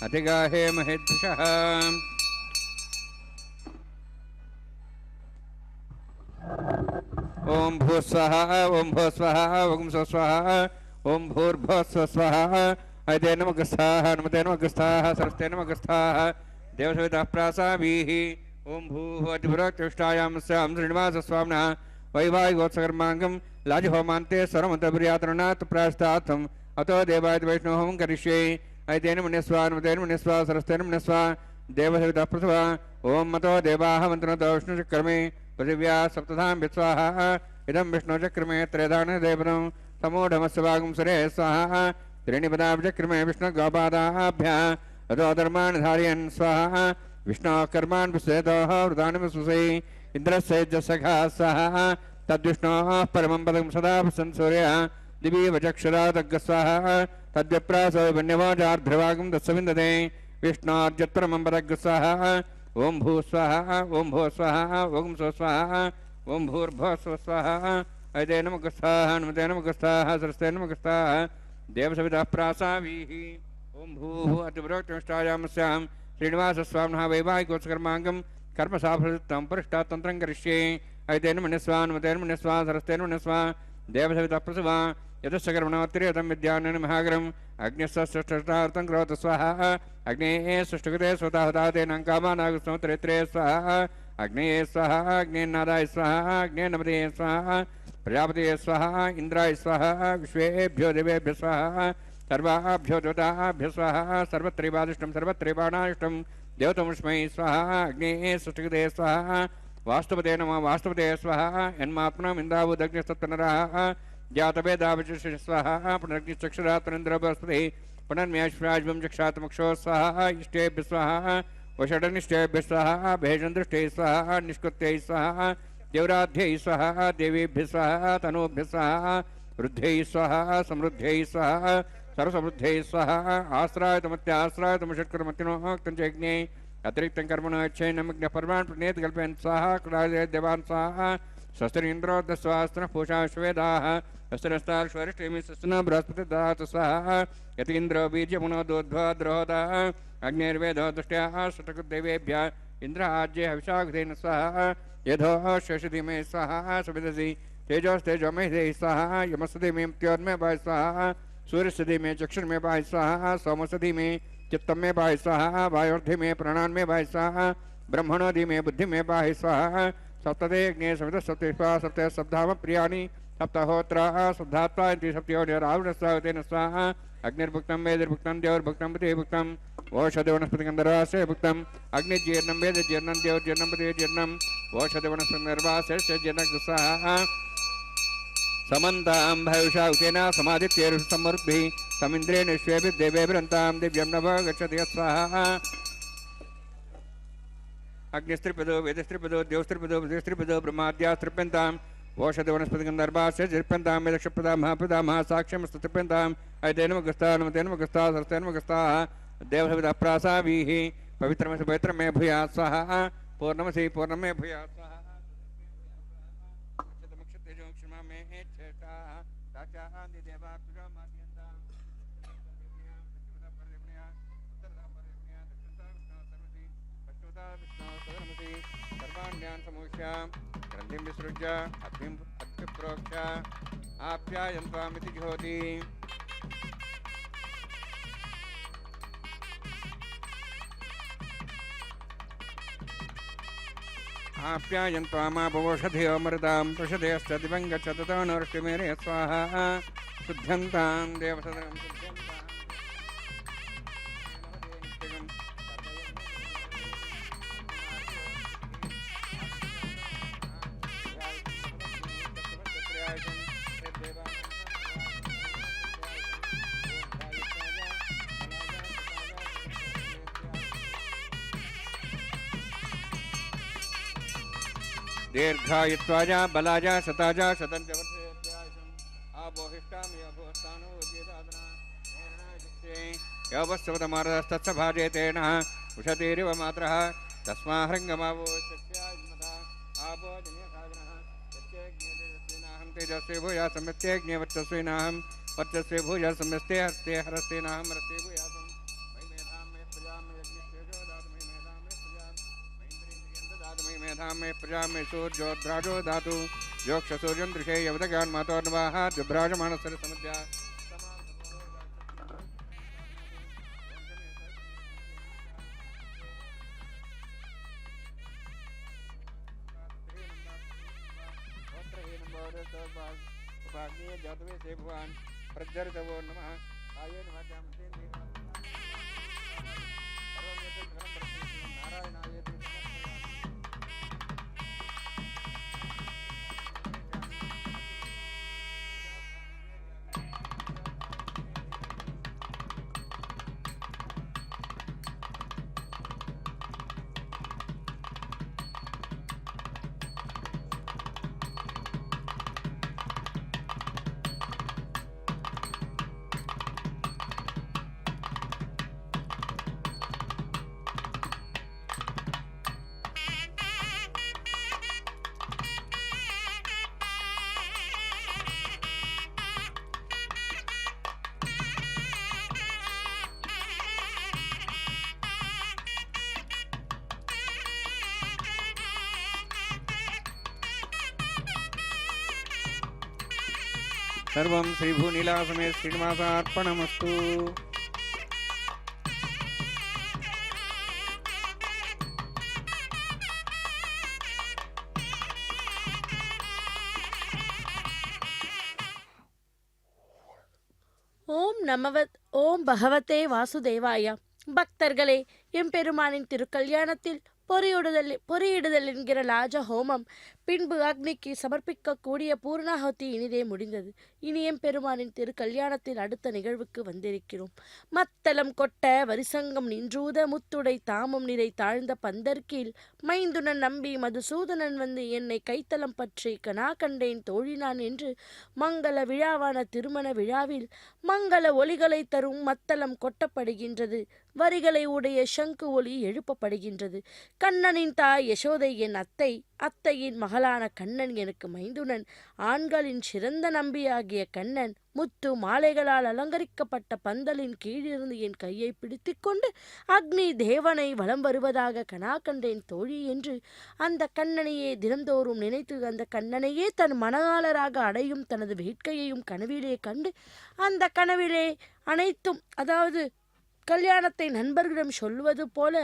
अतिगाहे महिद्विषः ओं भूस्वः ओं भूस्वः ओं स्वस्वः ओं भूर्भुवस्वः ऐते नमगस्थाः नमते नमगस्थाः सरस्ते नमगस्थाः देवसवितः प्रासावीः ओं भूः अतिपुरोत्युष्टायामस्यां श्रीनिवासस्वामिना वैवाहिकोत्सकर्माङ्गं लाजहोमान्ते स्वरमन्तप्रियातरणात् प्रायश्चित्तार्थम् अतो देवायत वैष्णवहोमं करिष्ये ऐतेन मन्यस्वा नमतेन मन्यस्वा सरस्तेन मन्यस्वा देवसवितः प्रसवा ओं मतो देवाः मन्त्रतो विष्णुचक्रमे पृथिव्या सप्तधां विस्वाहा इदं विष्णुचक्रमे त्रेधाने देवनं समूढमस्वागं सुरे स्वाहा त्रीणिपदाब्जक्रमे विष्णुगोपादाभ्यः अतो धर्माणि धारयन् स्वाहा विष्णोः कर्मान् विश्वेतोः वृतानि विश्वसै इन्द्रस्यैजसखा स्वाहा तद्विष्णोः परमं पदं सदा प्रसन् सूर्यः दिवि वचक्षुरादग्गस्वाहा तद्विप्रासो वन्यवाचार्ध्रवागं दत्सविन्दते विष्णोर्जत्परमं पदग्गस्वाहा ओं भू स्वाहा ओं भो स्वाहा ओं सो स्वाहा ओं भूर्भो स्व स्वाहा ऐते नमगस्थाः नमते नमगस्थाः सरस्ते नमगस्थाः देवसवितः प्रासावीः ओम भूः अतिप्रोक्तमिष्टायामस्यां श्रीनिवासस्वामिनः वैवाहिकोत्सकर्माङ्गं कर्मसाफलयुक्तं परिष्टात् तन्त्रं करिष्ये ऐतेन मन्यस्वा नुमतेन मन्यस्वा सरस्तेन मन्यस्वा देवसवितः प्रसवा यतश्च कर्मणोत्तरीयतं विद्यानेन महाग्रम् अग्निस्सृष्टार्थं करोतु स्वाहा अग्नेः सृष्टकृते स्वताहुतातेन कामानागस्तोत्तरेत्रे स्वाहा अग्नेये स्वाहा अग्नेन्नादाय स्वाहा अग्नेन्नमते स्वाहा प्रजापतये स्वाहा इंद्राय स्वाहा विश्वेभ्यो देवेभ्यो स्वाहा सर्वाभ्यो देवताभ्यो स्वाहा सर्वत्रैवादिष्टं सर्वत्रैवाणादिष्टं देवतमस्मै स्वाहा अग्नेः सृष्टकृते स्वाहा वास्तुपते नमः वास्तुपते स्वाहा यन्मात्मनम् इन्द्रावुदग्निस्तत्तनरः जातवेदावचिष स्वाहा पुनरग्निश्चक्षुरात्मनिन्द्रो बृहस्पतिः पुनर्म्याश्वराज्यं चक्षात्मक्षो स्वाहा इष्टेभ्यः स्वाहा वषडनिष्ठेभ्यः स्वाहा भेषन्दृष्टैः स्वाहा निष्कृत्यै स्वाहा देवराध्यैः स्वाहा देवीभ्यः स्वाहा तनूभ्यः स्वाहा वृद्ध्यैः स्वाहा समृद्ध्यैः स्वाहा सर्वसमृद्ध्यैः स्वाहा आश्रायतमत्याश्रायतमषट्कर्मत्तिनोक्तं च यज्ञे अतिरिक्तं कर्मणो यच्छैनमग्नः परमान् प्रणेत कल्पयन् स्वाहा कृणादे देवान् स्वाहा स्वस्तिरिन्द्रोदस्वास्त्रः पूषा श्वेदाः स्वस्तिरस्ताश्वरिष्ठेमि स्वस्तिनो बृहस्पति ददातु स्वाहा यतीन्द्रो बीजमुनो दोद्ध्वा द्रोहतः अग्निर्वेदो दृष्ट्याः षट्कृदेवेभ्यः इन्द्राज्ये हविषागधेन स्वाहा यथो शशधीमे स्वाहा सुविदसि तेजोस्तेजोमहि स्वाहा यमस्सधीमे मृत्योर्मे भाय स्वाहा सूर्यस्सधि में चक्षुर में भाई स्वाहा सोमसधि में चित्तम में भाई स्वाहा वायोर्धि में प्राणान में भाई स्वाहा ब्रह्मणोधि में बुद्धि में भाई स्वाहा सप्तदे अग्नि सप्त सप्तस्वा सप्त सप्ताह प्रियाणि सप्तहोत्रा सप्तात्वा सप्तोरावृतेन स्वाहा अग्निर्भुक्तं वेदिर्भुक्तं देवर्भुक्तं बुद्धिर्भुक्तं ओषधवनस्पतिगन्धरास्य भुक्तं अग्निजीर्णं वेदजीर्णं देवजीर्णं बुद्धिर्जीर्णं ओषधवनस्पतिगन्धरास्य जीर्णं स्वाहा समन्तां भविषा उतेन समादित्यैर्समृद्भिः समिन्द्रेण विश्वेभिर्देवेभिरन्तां दिव्यं नभो गच्छति स्वाहा अग्निस्त्रिपदो वेदस्त्रिपदो देवस्त्रिपदो बुद्धिस्त्रिपदो ब्रह्माद्यास्त्रिप्यन्ताम् ओषधवनस्पतिगन्धर्वास्य जिर्प्यन्तां वेदक्षप्रदा महाप्रदा महासाक्ष्यमस्तृप्यन्ताम् ऐतेनमगस्ता नमतेनमगस्ता सरस्तेनमगस्ताः देवसविदप्रासाभिः पवित्रमसि पवित्रमे भूयात् स्वाहा पूर्णमसि पूर्णमे भूयात् स्वाहा ग्रंथिं विसृज्य अग्निप्रोक्ष्य आप्यायन्त्वामिति ज्योति आप्यायन्त्वामापवोषधयो मृतां प्रषधयश्च दिवं गच्छत तनोर्ष्टिमेरे स्वाहा शुद्ध्यन्तां देवसदनं दीर्घायुत्वाजा बलाजा शताजा शतं च वर्षेभ्याशम् आबोहिष्टामियभोस्तानो उद्येदादना यवस्वतमारस्तस्य भाजेतेन उषतीरिव मात्रः तस्माहृङ्गमावो सत्यात्मता आबो जन्यसागरः यत्यज्ञेनाहं तेजस्वे भूया सम्यत्यज्ञवत्तस्वेनाहं वर्चस्वे भूया सम्यस्ते हस्ते हरस्तेनाहं हरस्ते भूयासम् मेधा में प्रजा में सूर्योद्राजो धातु योक्ष सूर्यं दृशे यवदगान मातोर्नवाः जुभ्राजमानस्य समुद्या जातवे से भगवान प्रज्वलितवो नमः आये नमः नारायणाय సర్వం శ్రీభూనీలాసమే శ్రీనివాసార్పణమస్తు. ஓம் பகவதே வாசுதேவாய. பக்தர்களே, எம்பெருமானின் திருக்கல்யாணத்தில் பொறியிடுதல் என்கிற லாஜ ஹோமம், பின்பு அக்னிக்கு சமர்ப்பிக்கக்கூடிய பூர்ணாகுதி இனிதே முடிந்தது. இனி எம்பெருமானின் திருக்கல்யாணத்தில் அடுத்த நிகழ்வுக்கு வந்திருக்கிறோம். மத்தளம் கொட்ட வரிசங்கம் நின்றூத முத்துடை தாமம் நிறை தாழ்ந்த பந்தர்கீழ் மைந்துனன் நம்பி மதுசூதனன் வந்து என்னை கைத்தலம் பற்றி கனா கண்டேன் தோழினான் என்று மங்கள விழாவான திருமண விழாவில் மங்கள ஒலிகளை தரும் மத்தளம் கொட்டப்படுகின்றது. வரிகளை உடைய சங்கு ஒலி எழுப்பப்படுகின்றது. கண்ணனின் தாய் யசோதை என் அத்தையின் மகளான கண்ணன் எனக்கு மைந்துனன். ஆண்களின் சிறந்த நம்பியாகிய கண்ணன் முத்து மாலைகளால் அலங்கரிக்கப்பட்ட பந்தலின் கீழிருந்து என் கையை பிடித்து கொண்டு அக்னி தேவனை வலம் வருவதாக கனா கண்டேன் தோழி என்று அந்த கண்ணனையே தினந்தோறும் நினைத்து அந்த கண்ணனையே தன் மணாளராக அடையும் தனது வேட்கையையும் கனவிலே கண்டு அந்த கனவிலே அனைத்தும், அதாவது கல்யாணத்தை நண்பர்களிடம் சொல்லுவது போல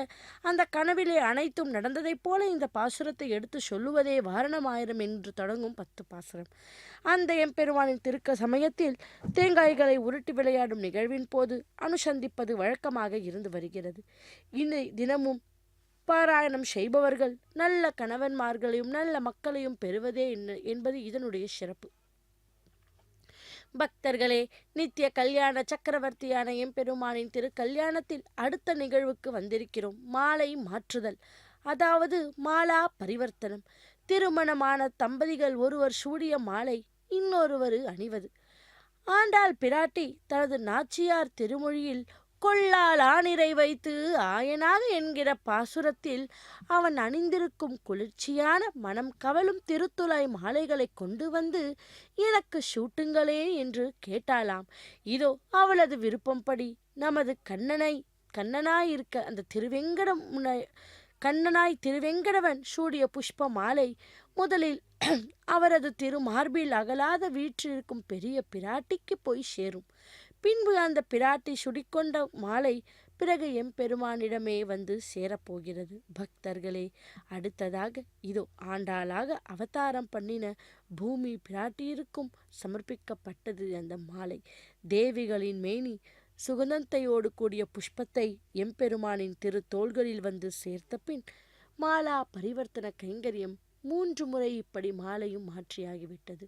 அந்த கனவிலே அனைத்தும் நடந்ததைப் போல இந்த பாசுரத்தை எடுத்து சொல்லுவதே வாரணமாயிரம் என்று தொடங்கும் 10 பாசுரம். அந்த எம்பெருமானின் திருக்க சமயத்தில் தேங்காய்களை உருட்டி விளையாடும் நிகழ்வின் போது அனுசந்திப்பது வழக்கமாக இருந்து வருகிறது. இந்த தினமும் பாராயணம் செய்பவர்கள் நல்ல கணவன்மார்களையும் நல்ல மக்களையும் பெறுவதே என்பது இதனுடைய சிறப்பு. பக்தர்களே, நித்திய கல்யாண சக்கரவர்த்தியான எம்பெருமானின் திருக்கல்யாணத்தில் அடுத்த நிகழ்வுக்கு வந்திருக்கிறோம். மாலை மாற்றுதல், அதாவது மாலா பரிவர்த்தனம். திருமணமான தம்பதிகள் ஒருவர் சூடிய மாலை இன்னொருவர் அணிவது. ஆண்டாள் பிராட்டி தனது நாச்சியார் திருமொழியில் கொள்ளால் ஆணிரை வைத்து ஆயனாக என்கிற பாசுரத்தில் அவன் அணிந்திருக்கும் குளிர்ச்சியான மனம் கவலும் திருத்துழாய் மாலைகளை கொண்டு வந்து எனக்கு சூட்டுங்களே என்று கேட்டாளாம். இதோ அவளது விருப்பம்படி நமது கண்ணனாயிருக்க அந்த கண்ணனாய் திருவெங்கடவன் சூடிய புஷ்ப மாலை முதலில் அவரது திருமார்பில் அகலாத வீற்றிருக்கும் பெரிய பிராட்டிக்கு போய் சேரும். பின்பு அந்த பிராட்டி சுடிக்கொண்ட மாலை பிறகு எம்பெருமானிடமே வந்து சேரப்போகிறது. பக்தர்களே, அடுத்ததாக இதோ ஆண்டாளாக அவதாரம் பண்ணின பூமி பிராட்டியிருக்கும் சமர்ப்பிக்கப்பட்டது அந்த மாலை. தேவிகளின் மேனி சுகந்தத்தையோடு கூடிய புஷ்பத்தை எம்பெருமானின் திரு தோள்களில் வந்து சேர்த்த பின் மாலா பரிவர்த்தன கைங்கரியம் 3 முறை இப்படி மாலையும் மாற்றியாகிவிட்டது.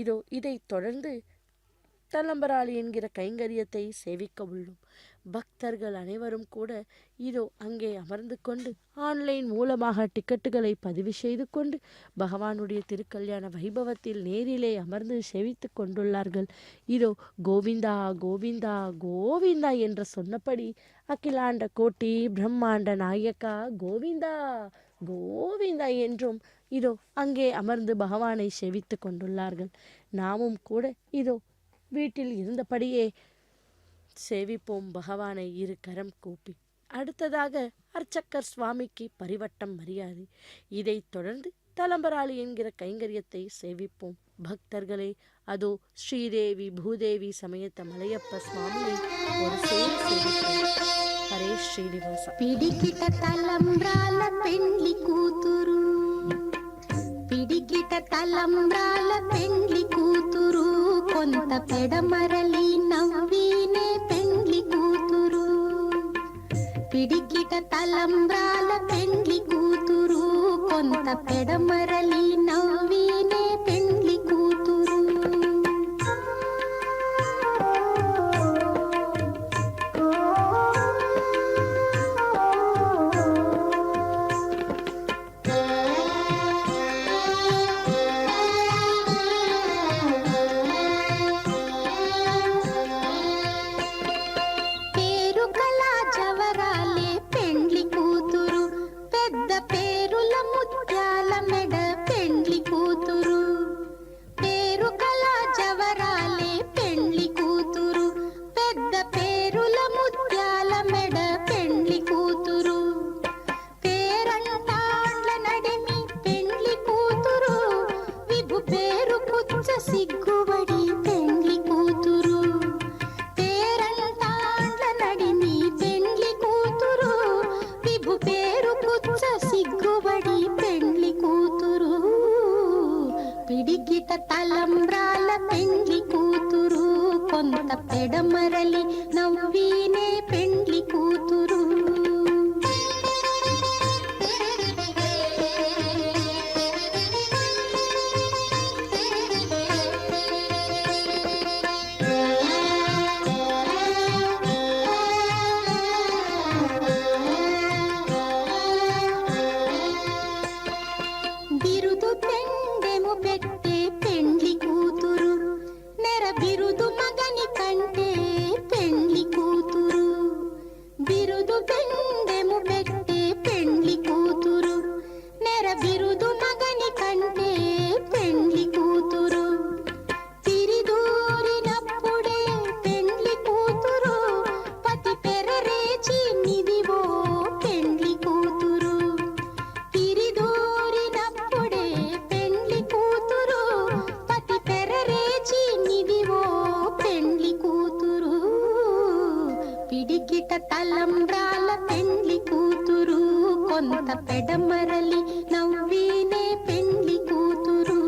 இதோ இதைத் தொடர்ந்து தலம்பராளி என்கிற கைங்கரியத்தை சேவிக்க உள்ளோம். பக்தர்கள் அனைவரும் கூட இதோ அங்கே அமர்ந்து கொண்டு ஆன்லைன் மூலமாக டிக்கெட்டுகளை பதிவு செய்து கொண்டு பகவானுடைய திருக்கல்யாண வைபவத்தில் நேரிலே அமர்ந்து சேவித்து கொண்டுள்ளார்கள். இதோ கோவிந்தா கோவிந்தா கோவிந்தா என்று சொன்னபடி அகிலாண்ட கோட்டி பிரம்மாண்ட நாயக்கா கோவிந்தா கோவிந்தா என்றும் இதோ அங்கே அமர்ந்து பகவானை சேவித்து கொண்டுள்ளார்கள். நாமும் கூட இதோ வீட்டில் இருந்தபடியே சேவிப்போம் பகவானை 2 கரம் கூப்பி. அடுத்ததாக அர்ச்சக்கர் சுவாமிக்கு பரிவட்டம் மரியாதை. இதைத் தொடர்ந்து தலம்பராளி என்கிற கைங்கரியத்தை சேவிப்போம். பக்தர்களே, அதோ ஸ்ரீதேவி பூதேவி சமேத மலையப்ப சுவாமியை ஒரு சேவிப்போம். ஹரே ஸ்ரீனிவாச. పిడికిట తలంబ్రాల పెండ్లి కూతురు, పిడికిట తలంబ్రాల పెండ్లి కూతురు, కొంత పెడమరలి నవ్వినే పెండ్లి కూతురు. పిడికిట తలంబ్రాల పెండ్లి కూతురు, కొంత పెడమరలి నవ్వినే పెండ్లి కూతురు. ముత్యాల మెడ పెండ్లి కూతురు. తలంబ్రాల పెండ్లి కూతురు కొంత పెడమరలి నవ్వీనే పెండ్లి కూతురు. బిరుదు పెండెము పెట్టే పెండ్లి కూతురు నెర బిరుదు మగని కంటే పెండ్లి కూతురు. బిరుదు పెండెము పెట్టే పెండ్లి కూతురు నెర బిరుదు మగని కంటే పెండ్లి కూతురు. తిరిదూరినప్పుడే పెండ్లి కూతురు పతి పెరరేచి నిదివో పెండ్లి కూతురు. తిరిదూరినప్పుడే పెండ్లి కూతురు పతి పెరరేచి నిదివో పెండ్లి కూతురు. పిడికిట తలంబ్రాల పెండ్లి కూతురు కొంత పెడమరలి నవ్వీనే పెండ్లి కూతురు.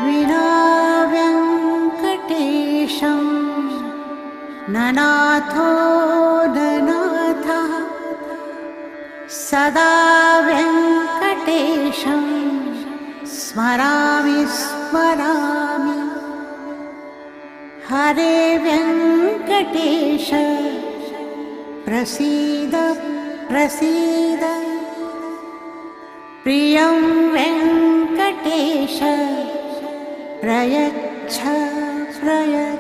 विना वेङ्कटेशं ननाथो ननाथः सदा वेङ्कटेशं स्मरामि स्मरामि. हरे वेङ्कटेश प्रसीद प्रसीद. प्रियं वेङ्कटेश प्रयच्छ प्रयच्छ.